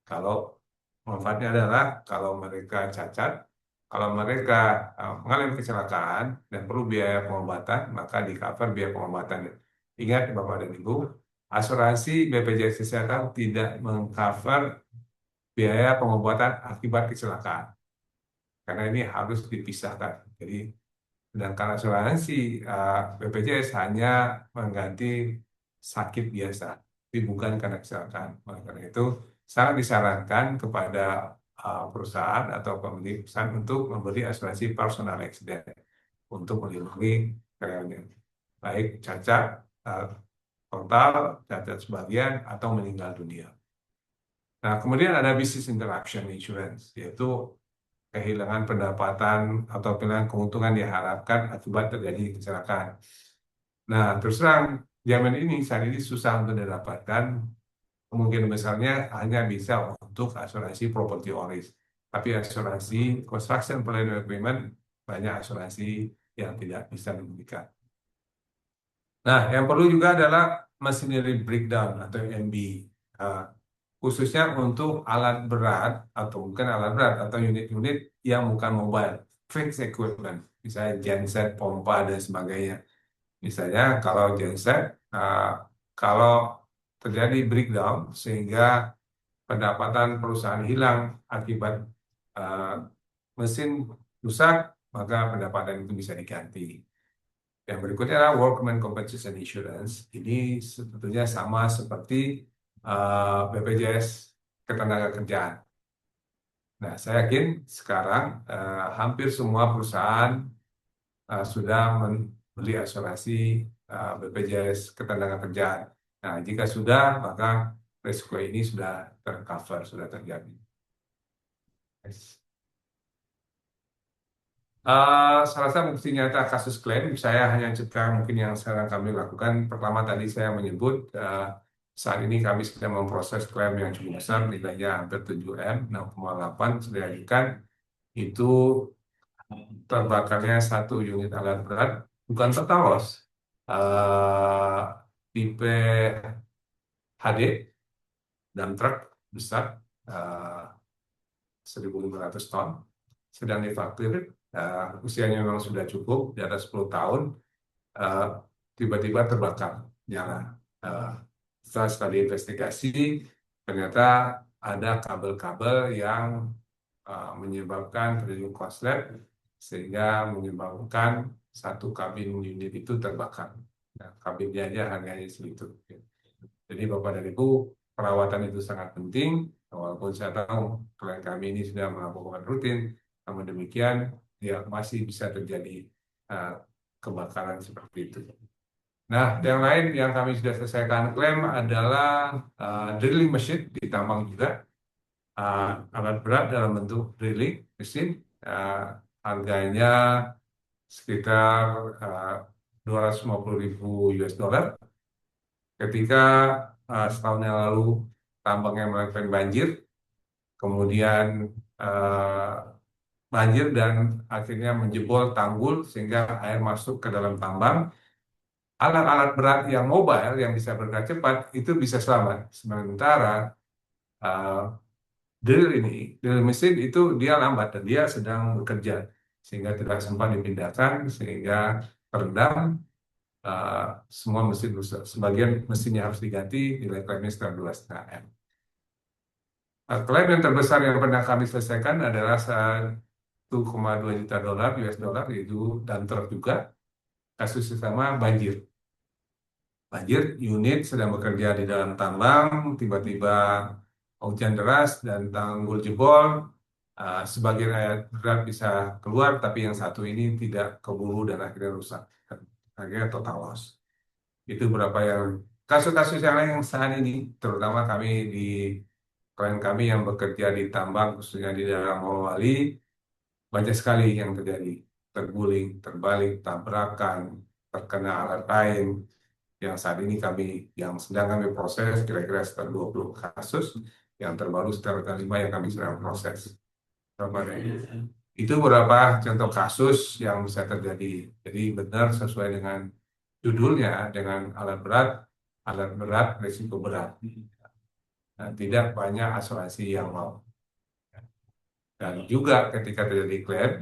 Kalau manfaatnya adalah kalau mereka cacat, kalau mereka mengalami kecelakaan dan perlu biaya pengobatan, maka di cover biaya pengobatan. Ingat Bapak dan Ibu, asuransi BPJS Kesehatan tidak mengcover biaya pengobatan akibat kecelakaan. Karena ini harus dipisahkan. Jadi, sedangkan asuransi BPJS hanya mengganti sakit biasa, tapi bukan karena kecelakaan. Oleh karena itu, sangat disarankan kepada perusahaan atau pemilik perusahaan untuk membeli asuransi personal accident untuk melindungi karyawannya, baik cacat uh, total, cacat sebagian, atau meninggal dunia. Nah, kemudian ada business interruption insurance, yaitu kehilangan pendapatan atau kehilangan keuntungan diharapkan akibat terjadi kecelakaan. Nah, terus terang, zaman ini saat ini susah untuk didapatkan. Kemungkinan besarnya hanya bisa untuk asuransi property own risk. Tapi asuransi construction plan agreement banyak asuransi yang tidak bisa diberikan. Nah, yang perlu juga adalah machinery breakdown atau MB. Uh, Khususnya untuk alat berat atau bukan alat berat atau unit-unit yang bukan mobile, fixed equipment, misalnya genset, pompa dan sebagainya. Misalnya kalau genset, kalau terjadi breakdown sehingga pendapatan perusahaan hilang akibat uh, mesin rusak, maka pendapatan itu bisa diganti. Yang berikutnya adalah Workman Compensation Insurance. Ini sebetulnya sama seperti BPJS Ketenagakerjaan. Nah, saya yakin sekarang hampir semua perusahaan sudah membeli asuransi BPJS Ketenagakerjaan. Nah, jika sudah, maka risiko ini sudah tercover, sudah terjadi. Yes. Salah satu bukti nyata kasus klaim, saya hanya cerita mungkin yang sekarang kami lakukan. Pertama tadi saya menyebut saat ini kami sedang memproses klaim yang cukup besar, nilainya hampir 7M, 6,8 sudah diajukan. Itu terbakarnya satu unit alat berat, bukan total loss. Tipe HD, dump truck besar, 1.500 ton, sedang difaktir, usianya memang sudah cukup, di atas 10 tahun, tiba-tiba terbakar, nyala. Setelah diinvestigasi, ternyata ada kabel-kabel yang menyebabkan terjadi korslet, sehingga menyebabkan satu kabin unit itu terbakar. Nah, kabinnya aja harganya segitu. Jadi Bapak dan Ibu, perawatan itu sangat penting, walaupun saya tahu klien kami ini sudah melakukan rutin, namun demikian ya masih bisa terjadi uh, kebakaran seperti itu. Nah, yang lain yang kami sudah selesaikan klaim adalah drilling machine di tambang juga, alat berat dalam bentuk drilling mesin, harganya sekitar 250.000 US dollar. Ketika setahun yang lalu tambangnya melakukan banjir, kemudian banjir dan akhirnya menjebol tanggul sehingga air masuk ke dalam tambang. Alat-alat berat yang mobile yang bisa bergerak cepat itu bisa selamat. Sementara uh, drill mesin itu dia lambat dan dia sedang bekerja sehingga tidak sempat dipindahkan sehingga terendam. Semua mesin rusak. Sebagian mesinnya harus diganti, nilai klaimnya sekitar 2,5 M. Klaim yang terbesar yang pernah kami selesaikan adalah 1,2 juta dolar US dollar, yaitu dan truk juga. Kasus sama banjir. Banjir, unit sedang bekerja di dalam tambang, tiba-tiba hujan deras dan tanggul jebol. Sebagian air berat bisa keluar, tapi yang satu ini tidak keburu dan akhirnya rusak. Akhirnya total loss. Itu beberapa yang kasus-kasus yang lain yang saat ini, terutama kami di klien kami yang bekerja di tambang, khususnya di daerah Morowali, banyak sekali yang terjadi. Terguling, terbalik, tabrakan, terkena alat lain. Yang saat ini yang sedang kami proses, kira-kira sekitar 20 kasus, yang terbaru sekitar 5 yang kami sedang proses. Itu beberapa contoh kasus yang bisa terjadi. Jadi benar sesuai dengan judulnya, dengan alat berat, risiko berat. Nah, tidak banyak asuransi yang mau. Dan juga ketika terjadi klaim,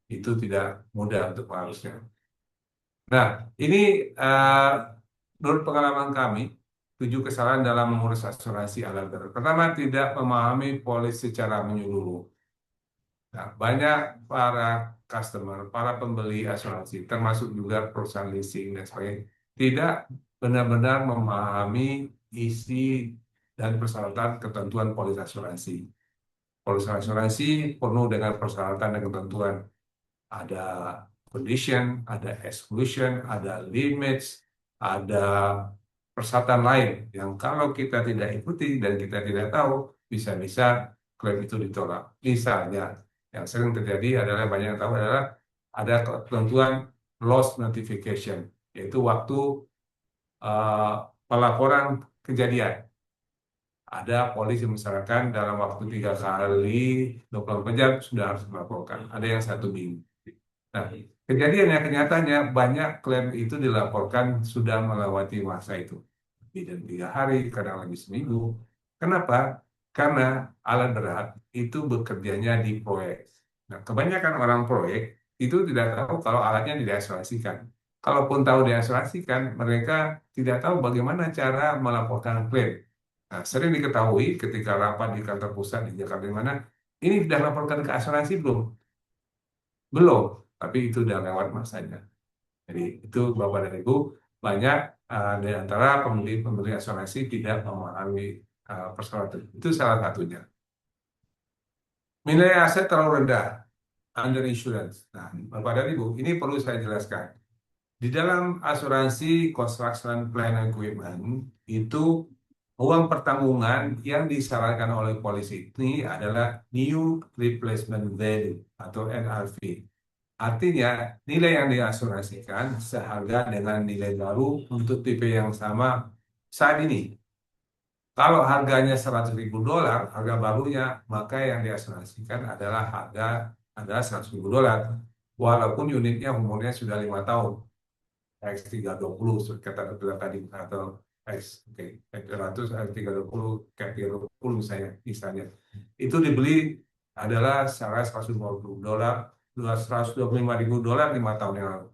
itu tidak mudah untuk mengurusnya. Nah, ini menurut pengalaman kami, 7 kesalahan dalam mengurus asuransi alat berat. Pertama, tidak memahami polis secara menyeluruh. Nah, banyak para customer, para pembeli asuransi, termasuk juga perusahaan leasing dan sebagainya, tidak benar-benar memahami isi dan persyaratan ketentuan polis asuransi. Polis asuransi penuh dengan persyaratan dan ketentuan. Ada condition, ada exclusion, ada limits, ada persyaratan lain yang kalau kita tidak ikuti dan kita tidak tahu, bisa-bisa klaim itu ditolak. Misalnya, yang sering terjadi adalah banyak yang tahu adalah ada ketentuan loss notification, yaitu waktu pelaporan kejadian. Ada polisi misalkan dalam waktu 3 kali 24 jam sudah harus melaporkan. Ada yang 1 minggu. Nah, kejadiannya kenyataannya banyak klaim itu dilaporkan sudah melewati masa itu. Lebih dari 3 hari, kadang lebih seminggu. Kenapa? Karena alat berat itu bekerjanya di proyek. Nah, kebanyakan orang proyek itu tidak tahu kalau alatnya diasuransikan. Kalaupun tahu diasuransikan, mereka tidak tahu bagaimana cara melaporkan klaim. Nah, sering diketahui ketika rapat di kantor pusat di Jakarta di mana, ini sudah laporkan ke asuransi belum? Belum, tapi itu sudah lewat masanya. Jadi itu Bapak dan Ibu, banyak di antara pembeli asuransi tidak memahami persyaratan. Itu salah satunya. Nilai aset terlalu rendah, under insurance. Nah, Bapak dan Ibu, ini perlu saya jelaskan. Di dalam asuransi construction plant equipment, itu uang pertanggungan yang disarankan oleh polisi ini adalah New Replacement Value atau NRV. Artinya, nilai yang diasuransikan seharga dengan nilai baru untuk tipe yang sama saat ini. Kalau harganya 100.000 dolar, harga barunya, maka yang diasuransikan adalah adalah 100.000 dolar. Walaupun unitnya umurnya sudah 5 tahun. X320 kata dokter tadi atau X300 X320 X320 misalnya itu dibeli adalah seharga 150 dolar 225.000 dolar 5 tahun yang lalu.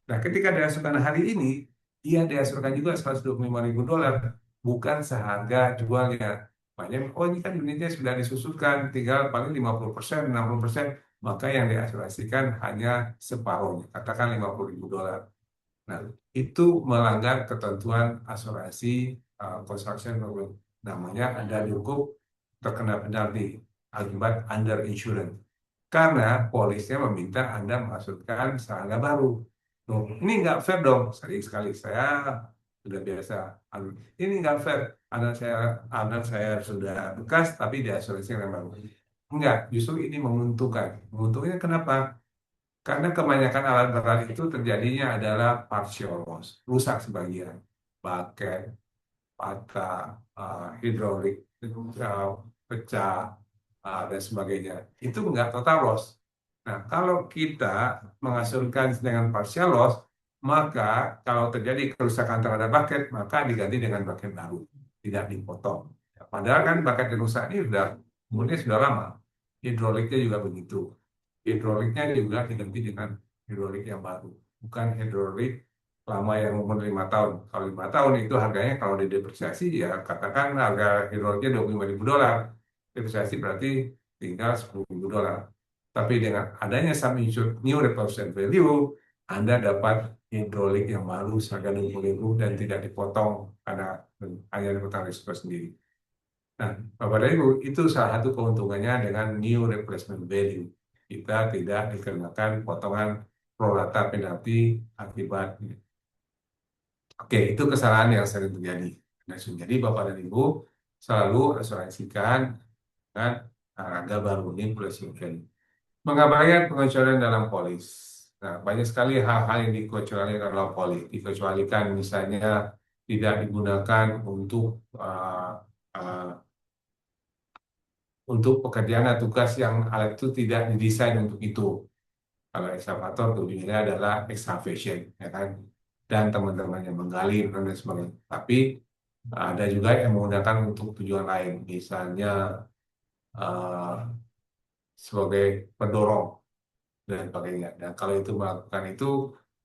Nah, ketika diasuransikan hari ini, ia diasuransikan juga 125.000 dolar, bukan seharga jualnya. Banyak, oh ini kan unitnya sudah disusutkan, tinggal paling 50%, 60%, maka yang diasuransikan hanya separuhnya, katakan 50.000 dolar. Nah, itu melanggar ketentuan asuransi construction namanya Anda cukup terkena penalti akibat under insurance. Karena polisnya meminta Anda masukkan serangga baru. Loh, ini nggak fair dong. Sering sekali saya sudah biasa. Ini nggak fair. Anak saya sudah bekas tapi diasuransi yang baru. Enggak, justru ini menguntungkan. Menguntungnya kenapa? Karena kebanyakan alat berat itu terjadinya adalah partial loss, rusak sebagian, baket, patah, hidrolik, pecah, dan sebagainya. Itu enggak total loss. Nah, kalau kita mengasurkan dengan partial loss, maka kalau terjadi kerusakan terhadap baket, maka diganti dengan baket baru, tidak dipotong. Padahal kan baket yang rusak ini umurnya sudah lama. Hidroliknya juga begitu. Hidroliknya juga diganti dengan hidrolik yang baru, bukan hidrolik lama yang umur 5 tahun. Kalau 5 tahun itu harganya kalau didepresiasi ya katakan harga hidroliknya $25.000, depresiasi berarti tinggal $10.000. Tapi dengan adanya sum insured new replacement value, Anda dapat hidrolik yang baru seharga $20.000 dan tidak dipotong karena hanya dipotong risiko sendiri. Nah, Bapak dan Ibu, itu salah satu keuntungannya dengan new replacement value. Kita tidak dikenakan potongan pro rata penalti akibat. Oke, itu kesalahan yang sering terjadi. Nah, jadi Bapak dan Ibu selalu asuransikan dengan harga baru new replacement value. Mengabaikan pengecualian dalam polis. Nah, banyak sekali hal-hal yang dikecualikan dalam polis. Dikecualikan misalnya tidak digunakan untuk pekerjaan atau tugas yang alat itu tidak didesain untuk itu. Kalau ekskavator tujuannya adalah excavation, ya kan, dan teman-temannya menggali dan lain sebagainya. Tapi ada juga yang menggunakan untuk tujuan lain, misalnya uh, sebagai pendorong dan sebagainya. Dan kalau itu melakukan itu,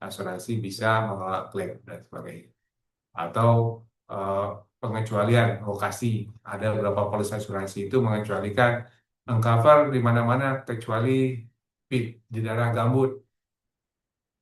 asuransi bisa menolak klaim dan sebagainya. Atau eh, pengecualian lokasi. Ada beberapa polis asuransi itu mengecualikan mengcover di mana-mana kecuali pit di daerah gambut.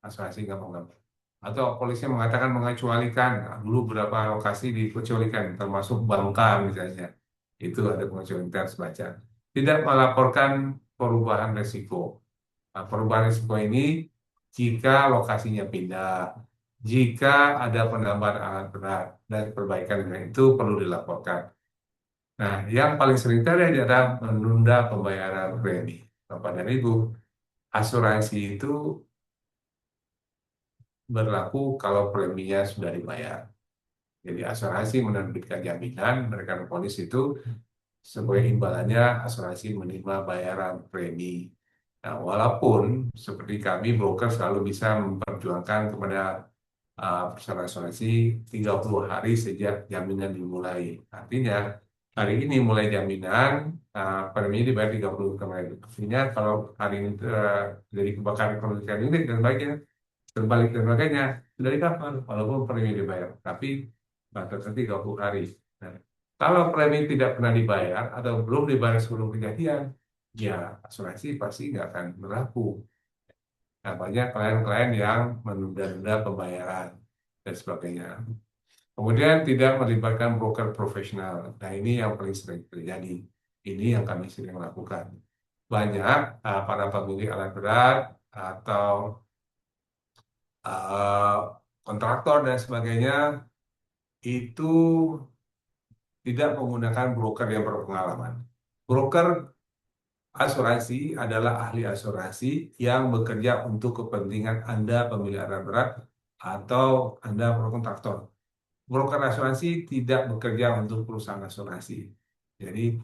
Asuransi nggak mau gambut. Atau polisi mengatakan mengecualikan. Nah, dulu beberapa lokasi dikecualikan, termasuk Bangka misalnya. Itu ada pengecualian, kita harus baca. Tidak melaporkan perubahan resiko. Nah, perubahan risiko ini jika lokasinya pindah, jika ada penambahan alat berat dan perbaikan itu perlu dilaporkan. Nah, yang paling sering terjadi adalah menunda pembayaran premi. Bapak dan Ibu, asuransi itu berlaku kalau preminya sudah dibayar. Jadi asuransi menerbitkan jaminan, mereka polis itu sebagai imbalannya asuransi menerima bayaran premi. Nah, walaupun seperti kami broker selalu bisa memperjuangkan kepada perusahaan asuransi 30 hari sejak jaminan dimulai. Artinya hari ini mulai jaminan, premi dibayar 30 kemarin. Artinya kalau hari ini jadi kebakaran kebakaran unit dan sebagainya, terbalik dan sebagainya, sudah di-cover walaupun premi dibayar. Tapi batas 30 hari. Nah, kalau premi tidak pernah dibayar atau belum dibayar sebelum kejadian, ya asuransi pasti nggak akan berlaku. Nah, banyak klien-klien yang menunda-nunda pembayaran dan sebagainya. Kemudian tidak melibatkan broker profesional. Nah, ini yang paling sering terjadi. Ini yang kami sering lakukan. Banyak para pemilik alat berat atau uh, kontraktor dan sebagainya itu tidak menggunakan broker yang berpengalaman. Broker asuransi adalah ahli asuransi yang bekerja untuk kepentingan Anda pemilik alat berat atau Anda kontraktor. Broker asuransi tidak bekerja untuk perusahaan asuransi. Jadi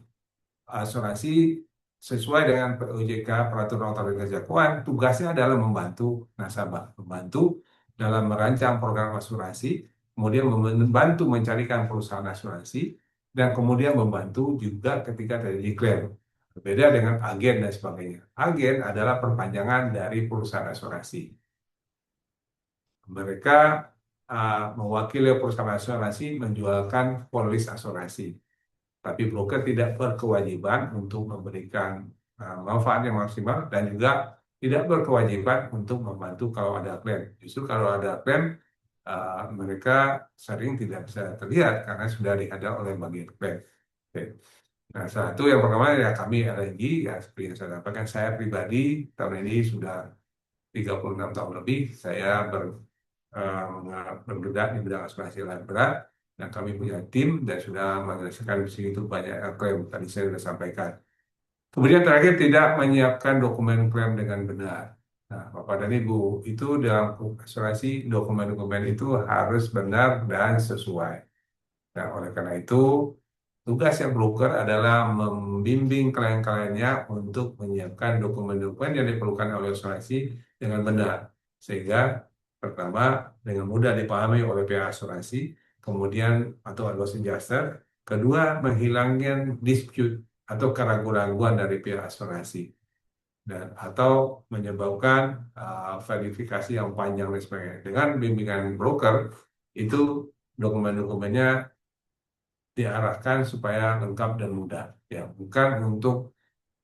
asuransi sesuai dengan POJK Peraturan Otoritas Jasa Keuangan, tugasnya adalah membantu nasabah, membantu dalam merancang program asuransi, kemudian membantu mencarikan perusahaan asuransi, dan kemudian membantu juga ketika terjadi klaim. Berbeda dengan agen dan sebagainya. Agen adalah perpanjangan dari perusahaan asuransi. Mereka mewakili perusahaan asuransi menjualkan polis asuransi. Tapi broker tidak berkewajiban untuk memberikan manfaat yang maksimal dan juga tidak berkewajiban untuk membantu kalau ada klaim. Justru kalau ada klaim, mereka sering tidak bisa terlihat karena sudah dihadang oleh bagian klaim. Oke. Nah, satu yang pertama ya kami LNG, ya seperti yang saya sampaikan, saya pribadi tahun ini sudah 36 tahun lebih, saya bergerak di bidang asuransi lain berat, dan kami punya tim dan sudah menyelesaikan segitu banyak klaim tadi saya sudah sampaikan. Kemudian terakhir tidak menyiapkan dokumen klaim dengan benar. Nah, Bapak dan Ibu, itu dalam asuransi dokumen-dokumen itu harus benar dan sesuai. Nah, oleh karena itu, tugasnya broker adalah membimbing klien-kliennya untuk menyiapkan dokumen-dokumen yang diperlukan oleh asuransi dengan benar. Sehingga pertama, dengan mudah dipahami oleh pihak asuransi, kemudian atau advisor adjuster, kedua, menghilangkan dispute atau keraguan-keraguan dari pihak asuransi dan atau menyebabkan verifikasi yang panjang dan sebagainya. Dengan bimbingan broker itu dokumen-dokumennya diarahkan supaya lengkap dan mudah, ya bukan untuk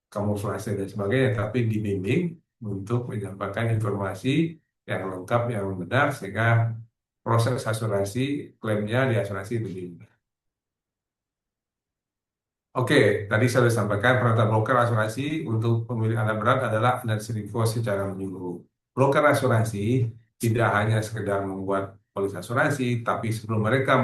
kamuflase dan sebagainya, tapi dibimbing untuk menyampaikan informasi yang lengkap yang benar sehingga proses asuransi klaimnya di asuransi lebih mudah. Oke, tadi saya sudah sampaikan peran broker asuransi untuk pemilik alat berat adalah analisis risiko secara menyeluruh. Broker asuransi tidak hanya sekedar membuat polis asuransi, tapi sebelum mereka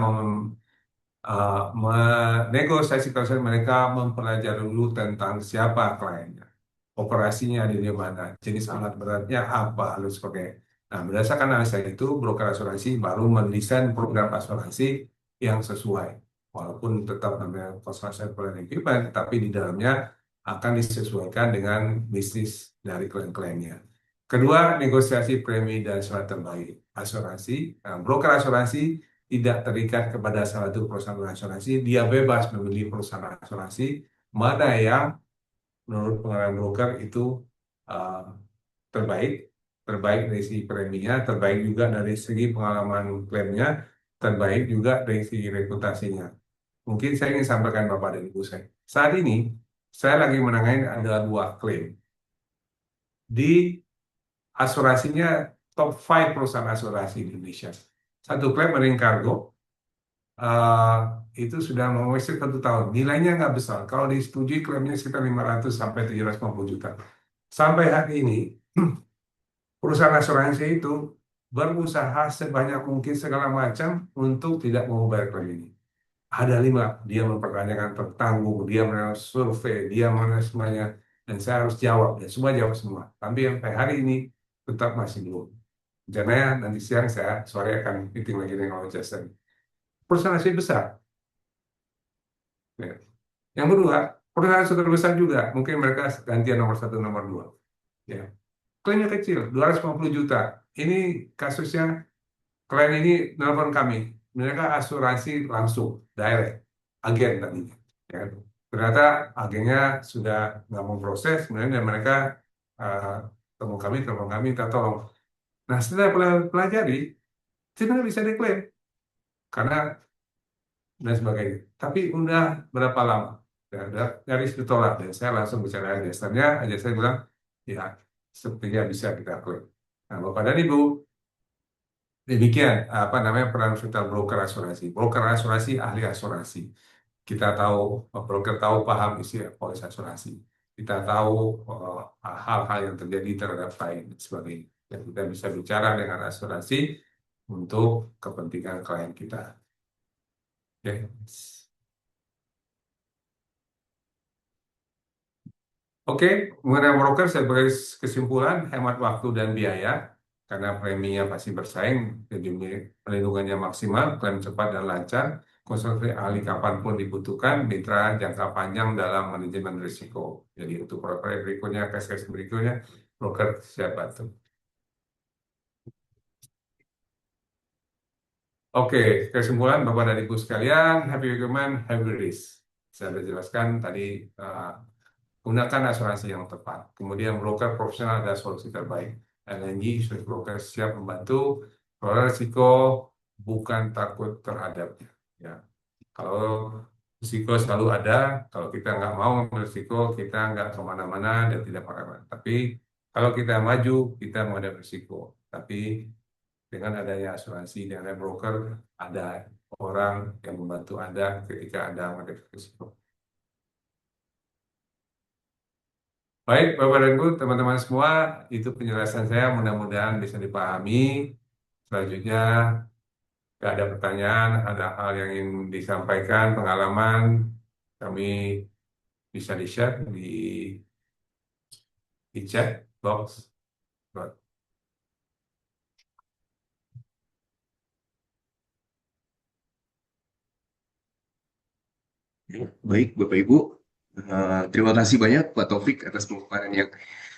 menegosiasi klausul, mereka mempelajari dulu tentang siapa kliennya, operasinya di mana, jenis alat beratnya apa, lalu sebagainya. Nah, berdasarkan analisa itu, broker asuransi baru mendesain program asuransi yang sesuai. Walaupun tetap namanya construction plan equipment, tapi di dalamnya akan disesuaikan dengan bisnis dari klien-kliennya. Kedua, negosiasi premi dan syarat terbaik asuransi. Nah, broker asuransi tidak terikat kepada salah satu perusahaan asuransi, dia bebas memilih perusahaan asuransi mana yang menurut pengalaman broker itu uh, terbaik, terbaik dari segi preminya, terbaik juga dari segi pengalaman klaimnya, terbaik juga dari segi reputasinya. Mungkin saya ingin sampaikan Bapak dan Ibu saya. Saat ini, saya lagi menangani ada 2 klaim. Di asuransinya top 5 perusahaan asuransi di Indonesia. Satu klaim Marine Cargo, eh, itu sudah mengwisir 1 tahun. Nilainya nggak besar. Kalau disetujui klaimnya sekitar 500 sampai 750 juta. Sampai hari ini, perusahaan asuransi itu berusaha sebanyak mungkin segala macam untuk tidak membayar klaim ini. Ada 5, dia mempertanyakan tertanggung, dia melakukan survei, dia melakukan semuanya, dan saya harus jawab, dan semua jawab semua. Tapi sampai hari ini tetap masih belum. Rencananya nanti siang saya sore akan meeting lagi dengan Jason. Perusahaan asuransi besar. Ya. Yang kedua, perusahaan super besar juga, mungkin mereka gantian nomor 1, nomor 2. Ya. Klaimnya kecil, 250 juta. Ini kasusnya, klien ini nelfon kami. Mereka asuransi langsung, direct, agen tadinya. Ya. Ternyata agennya sudah nggak mau proses, kemudian dan mereka uh, telepon kami, minta tolong. Nah, setelah pelajari, sebenarnya bisa diklaim. Karena dan sebagainya. Tapi udah berapa lama? Ya, dari situ tolak dan saya langsung bicara adjusternya, aja saya bilang ya sepertinya bisa kita klaim. Nah, Bapak dan Ibu, demikian apa namanya peran vital broker asuransi. Broker asuransi ahli asuransi. Kita tahu, broker tahu paham isi polis asuransi. Kita tahu hal-hal yang terjadi terhadap klien dan sebagainya. Dan kita bisa bicara dengan asuransi untuk kepentingan klien kita. Oke. Oke, mengenai broker sebagai kesimpulan hemat waktu dan biaya karena preminya pasti bersaing, jadi perlindungannya maksimal, klaim cepat dan lancar, konsultasi ahli kapanpun dibutuhkan, mitra jangka panjang dalam manajemen risiko. Jadi untuk proyek berikutnya, kes berikutnya, broker siap bantu. Oke, kesimpulan Bapak dan Ibu sekalian, happy recommend, happy risk. Saya sudah jelaskan tadi, gunakan asuransi yang tepat. Kemudian broker profesional adalah solusi terbaik. LNG insurance broker siap membantu. Kalau risiko bukan takut terhadapnya. Ya, kalau risiko selalu ada, kalau kita nggak mau ambil risiko, kita nggak kemana-mana dan tidak apa-apa. Tapi kalau kita maju, kita mau ada risiko. Tapi dengan adanya asuransi, dengan adanya broker, ada orang yang membantu Anda ketika Anda menghadapi risiko. Baik, Bapak dan Ibu, teman-teman semua, itu penjelasan saya mudah-mudahan bisa dipahami. Selanjutnya, jika ada pertanyaan, ada hal yang ingin disampaikan, pengalaman, kami bisa di-share di chat box. Baik, Bapak Ibu. Terima kasih banyak Pak Taufik atas pemaparan yang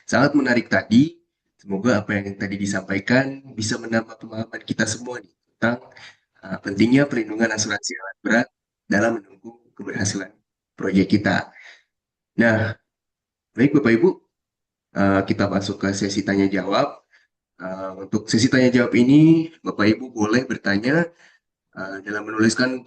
sangat menarik tadi. Semoga apa yang tadi disampaikan bisa menambah pemahaman kita semua nih tentang pentingnya perlindungan asuransi alat berat dalam mendukung keberhasilan proyek kita. Nah, baik Bapak Ibu, kita masuk ke sesi tanya jawab. Untuk sesi tanya jawab ini, Bapak Ibu boleh bertanya dalam menuliskan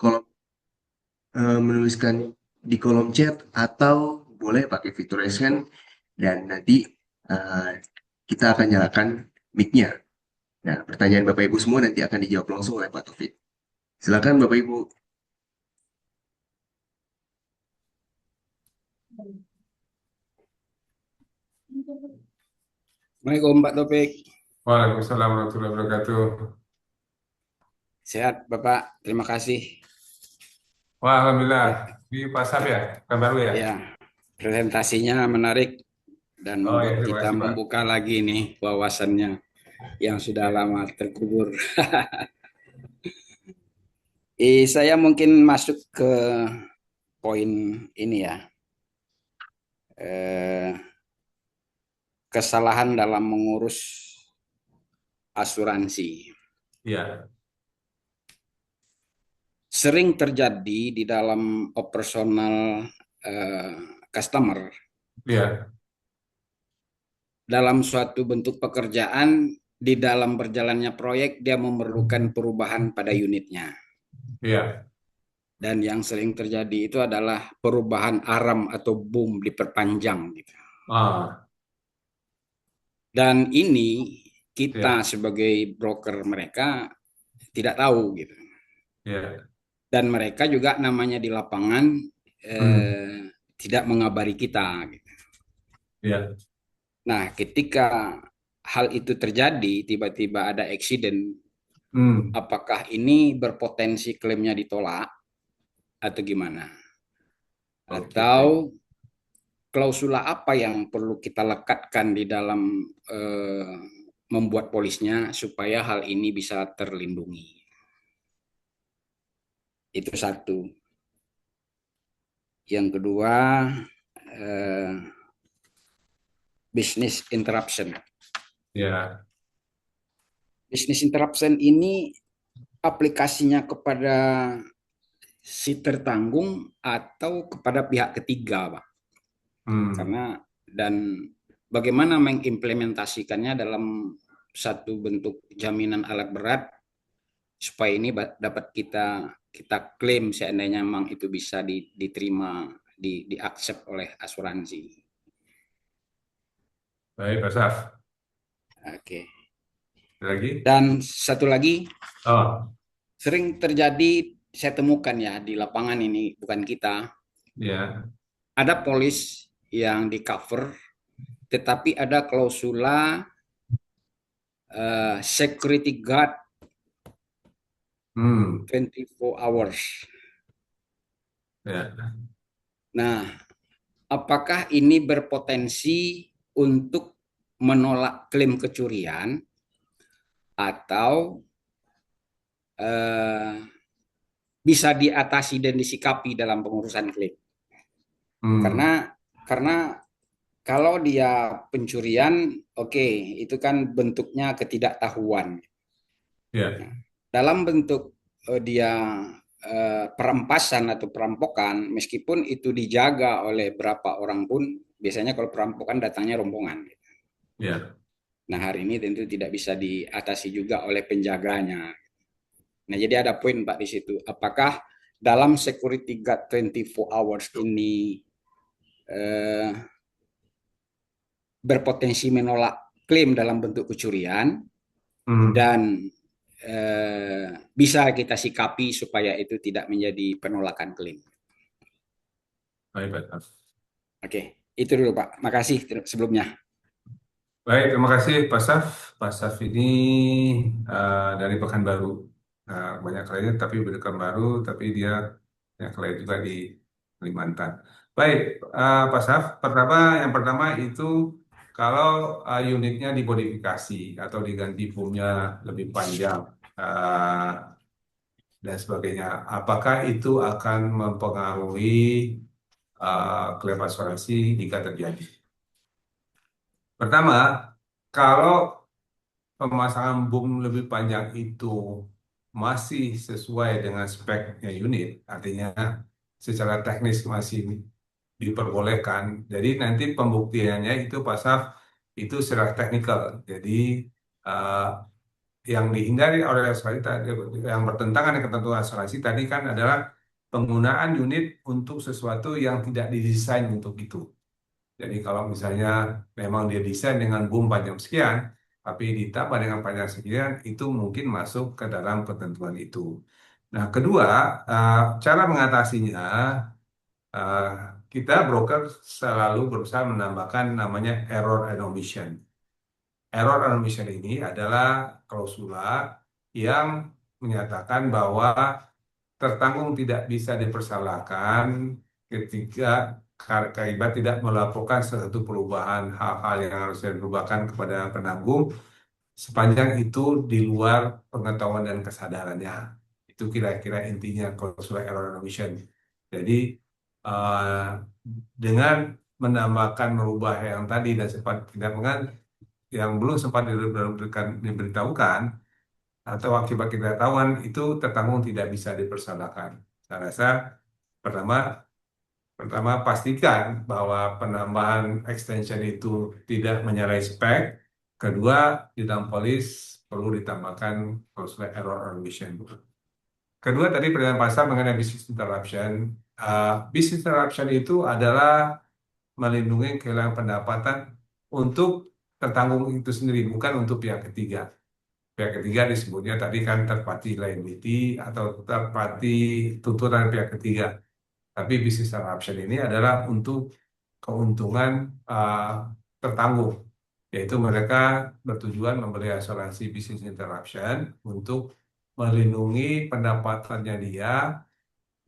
di kolom chat atau boleh pakai fitur raise hand dan nanti uh, kita akan nyalakan mic-nya. Nah, pertanyaan Bapak Ibu semua nanti akan dijawab langsung oleh Pak Taufik. Silakan Bapak Ibu. Assalamualaikum Pak Topik. Waalaikumsalam warahmatullahi wabarakatuh. Sehat Bapak, terima kasih. Wah, Alhamdulillah. Di pasar ya, kan baru ya? Ya, presentasinya menarik dan Oh ya, membuat terima kita kasih Pak. membuka lagi nih wawasannya yang sudah lama terkubur. Saya mungkin masuk ke poin ini ya. Eh, Kesalahan dalam mengurus asuransi. Iya, Sering terjadi di dalam operasional customer iya, dalam suatu bentuk pekerjaan di dalam berjalannya proyek dia memerlukan perubahan pada unitnya. iya. Dan yang sering terjadi itu adalah perubahan aram atau boom diperpanjang gitu. Ah, Dan ini kita iya, sebagai broker mereka tidak tahu gitu. iya. Dan mereka juga namanya di lapangan Hmm, tidak mengabari kita gitu. iya. Nah, ketika hal itu terjadi, tiba-tiba ada accident, Hmm, apakah ini berpotensi klaimnya ditolak atau gimana? oke, baik. Atau klausula apa yang perlu kita lekatkan di dalam eh, membuat polisnya supaya hal ini bisa terlindungi? Itu satu. Yang kedua, eh, business interruption. Iya, Business interruption ini aplikasinya kepada si tertanggung atau kepada pihak ketiga, Pak. hmm, Karena dan bagaimana mengimplementasikannya dalam satu bentuk jaminan alat berat supaya ini dapat kita klaim seandainya memang itu bisa diterima diaksep oleh asuransi. baik, Pak Saf. Oke. Ada lagi? Dan satu lagi Oh, sering terjadi saya temukan ya di lapangan ini bukan kita iya. ada polis yang di cover tetapi ada klausula security guard Hmm, 24 hours. ya. Nah, apakah ini berpotensi untuk menolak klaim kecurian atau eh, bisa diatasi dan disikapi dalam pengurusan klaim? Hmm, Karena kalau dia pencurian, oke, itu kan bentuknya ketidaktahuan. ya, Nah, dalam bentuk dia perampasan atau perampokan, meskipun itu dijaga oleh berapa orang pun, biasanya kalau perampokan datangnya rombongan. ya. Nah, hari ini tentu tidak bisa diatasi juga oleh penjaganya. Nah, jadi ada poin Pak di situ. Apakah dalam security guard 24 hours ini eh, berpotensi menolak klaim dalam bentuk kecurian Hmm, dan bisa kita sikapi supaya itu tidak menjadi penolakan klaim. Baik, Pak Saf. Oke, itu dulu Pak. Makasih sebelumnya. Baik, terima kasih Pak Saf. Pak Saf ini dari Pekanbaru. Banyak kliennya tapi Pekanbaru, tapi dia banyak klien juga di Kalimantan. Baik, Pak Saf, yang pertama itu kalau unitnya dimodifikasi atau diganti boomnya lebih panjang uh, dan sebagainya, apakah itu akan mempengaruhi klaim asuransi jika terjadi? Pertama, kalau pemasangan boom lebih panjang itu masih sesuai dengan speknya unit, artinya secara teknis masih diperbolehkan. Jadi nanti pembuktiannya itu pasal itu secara teknikal. Jadi eh, yang dihindari oleh asuransi tadi, yang bertentangan dengan ketentuan asuransi tadi kan adalah penggunaan unit untuk sesuatu yang tidak didesain untuk itu. Jadi kalau misalnya memang dia desain dengan boom panjang sekian, tapi ditambah dengan panjang sekian, itu mungkin masuk ke dalam ketentuan itu. Nah, kedua, cara mengatasinya, eh, kita broker selalu berusaha menambahkan namanya error and omission. Error and omission ini adalah klausula yang menyatakan bahwa tertanggung tidak bisa dipersalahkan ketika kaibat tidak melaporkan sesuatu perubahan hal-hal yang harus diperubahkan kepada penanggung sepanjang itu di luar pengetahuan dan kesadarannya. Itu kira-kira intinya klausul error and omission. Jadi eh, dengan menambahkan merubah yang tadi dan sempat tidak yang belum sempat diberitahukan atau akibat ketidaktahuan itu tertanggung tidak bisa dipersalahkan. Saya rasa pertama pertama pastikan bahwa penambahan extension itu tidak menyalahi spek. Kedua, di dalam polis perlu ditambahkan klausul error or omission. Kedua tadi pertanyaan pasar mengenai business interruption. Business interruption itu adalah melindungi kehilangan pendapatan untuk tertanggung itu sendiri, bukan untuk pihak ketiga. Pihak ketiga disebutnya tadi kan third party liability atau third party tuntutan pihak ketiga. Tapi business interruption ini adalah untuk keuntungan tertanggung, yaitu mereka bertujuan membeli asuransi business interruption untuk melindungi pendapatannya dia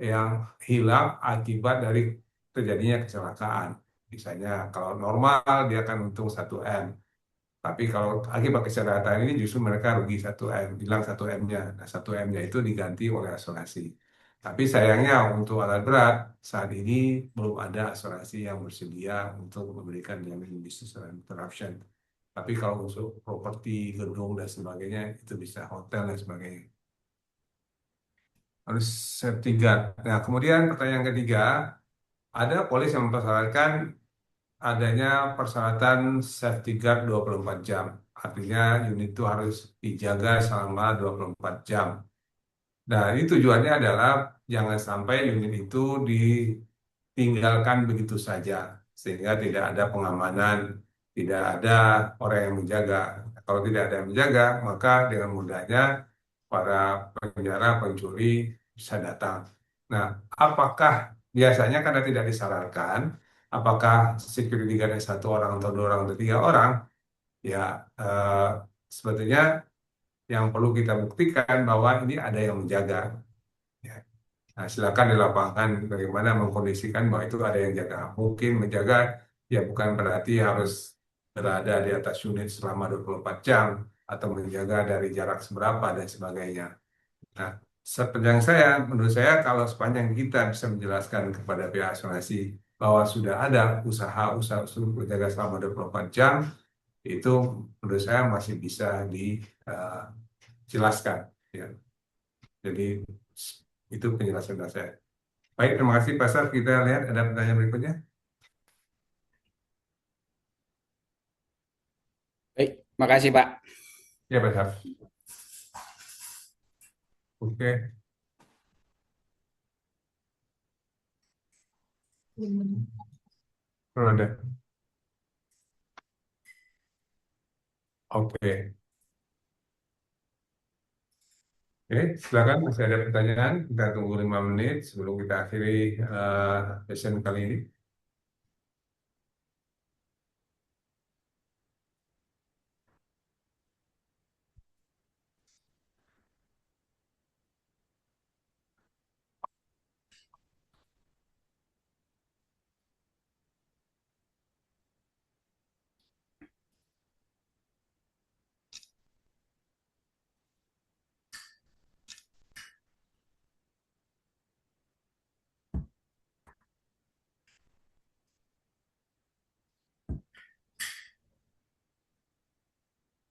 yang hilang akibat dari terjadinya kecelakaan. Misalnya kalau normal dia akan untung 1 M. Tapi kalau akibat kecelakaan ini justru mereka rugi 1 M, hilang 1 M-nya. Nah, 1 M-nya itu diganti oleh asuransi. Tapi sayangnya untuk alat berat, saat ini belum ada asuransi yang bersedia untuk memberikan jaminan business interruption. Tapi kalau untuk properti, gedung, dan sebagainya, itu bisa hotel dan sebagainya. Harus safety guard. Nah, kemudian pertanyaan ketiga, ada polis yang mempersyaratkan adanya persyaratan safety guard 24 jam. Artinya unit itu harus dijaga selama 24 jam. Nah, ini tujuannya adalah jangan sampai unit itu ditinggalkan begitu saja. Sehingga tidak ada pengamanan, tidak ada orang yang menjaga. Kalau tidak ada yang menjaga, maka dengan mudahnya para penjara, pencuri bisa datang. Nah, apakah biasanya karena tidak disarankan, apakah security guard 1 orang atau 2 orang atau 3 orang, ya eh, sebetulnya yang perlu kita buktikan bahwa ini ada yang menjaga. Ya. Nah, silakan di lapangan bagaimana mengkondisikan bahwa itu ada yang jaga. Mungkin menjaga ya bukan berarti harus berada di atas unit selama 24 jam atau menjaga dari jarak seberapa dan sebagainya. Nah, sepanjang menurut saya kalau sepanjang kita bisa menjelaskan kepada pihak asuransi bahwa sudah ada usaha-usaha untuk menjaga selama 24 jam, itu menurut saya masih bisa dijelaskan. Ya. Jadi itu penjelasan dari saya. Baik, terima kasih Pak Saf. Kita lihat ada pertanyaan berikutnya. Baik, makasih Pak. Ya Pak Saf. Oke. Oh, ada. Oke. Oke, silakan masih ada pertanyaan. Kita tunggu 5 menit sebelum kita akhiri session kali ini.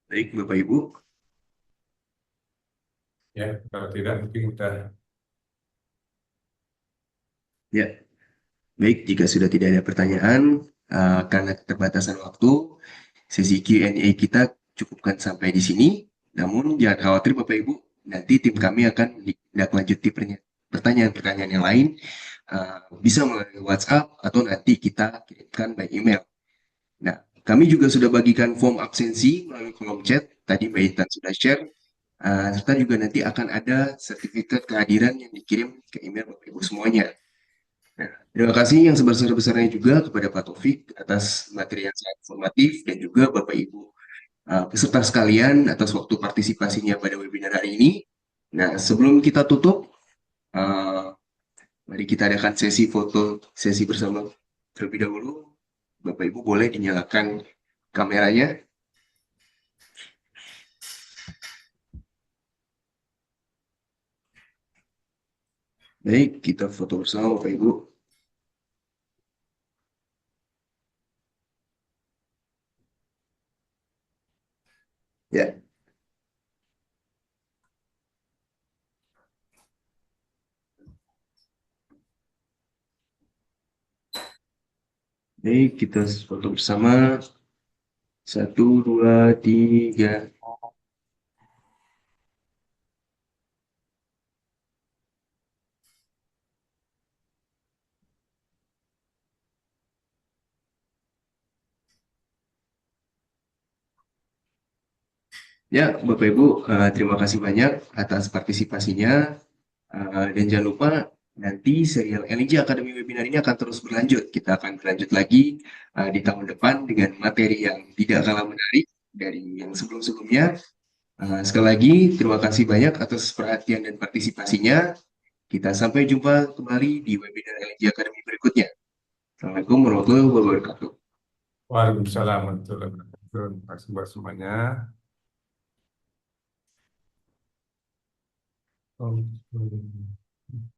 Baik, Bapak Ibu. Ya, kalau tidak mungkin kita Ya, baik. Jika sudah tidak ada pertanyaan, karena keterbatasan waktu, sesi Q&A kita cukupkan sampai di sini. Namun, jangan khawatir Bapak Ibu, nanti tim kami akan menindaklanjuti pertanyaan-pertanyaan yang lain, bisa melalui WhatsApp atau nanti kita kirimkan by email. Nah, kami juga sudah bagikan form absensi melalui kolom chat. Tadi Mbak Intan sudah share. Serta juga nanti akan ada sertifikat kehadiran yang dikirim ke email Bapak Ibu semuanya. Nah, terima kasih yang sebesar-besarnya juga kepada Pak Taufik atas materi yang sangat informatif dan juga Bapak Ibu peserta sekalian atas waktu partisipasinya pada webinar hari ini. Nah, sebelum kita tutup, uh, mari kita adakan sesi bersama terlebih dahulu. Bapak Ibu boleh dinyalakan kameranya. Baik, kita foto bersama Bapak Ibu. Ya, baik, kita foto bersama. 1, 2, 3. Ya, Bapak Ibu, terima kasih banyak atas partisipasinya. Dan jangan lupa nanti serial LNG Academy Webinar ini akan terus berlanjut. Kita akan berlanjut lagi di tahun depan dengan materi yang tidak kalah menarik dari yang sebelum-sebelumnya. Sekali lagi, terima kasih banyak atas perhatian dan partisipasinya. Kita sampai jumpa kembali di webinar LNG Academy berikutnya. Assalamualaikum warahmatullahi wabarakatuh. Waalaikumsalam warahmatullahi wabarakatuh. Terima kasih buat semuanya. Oh,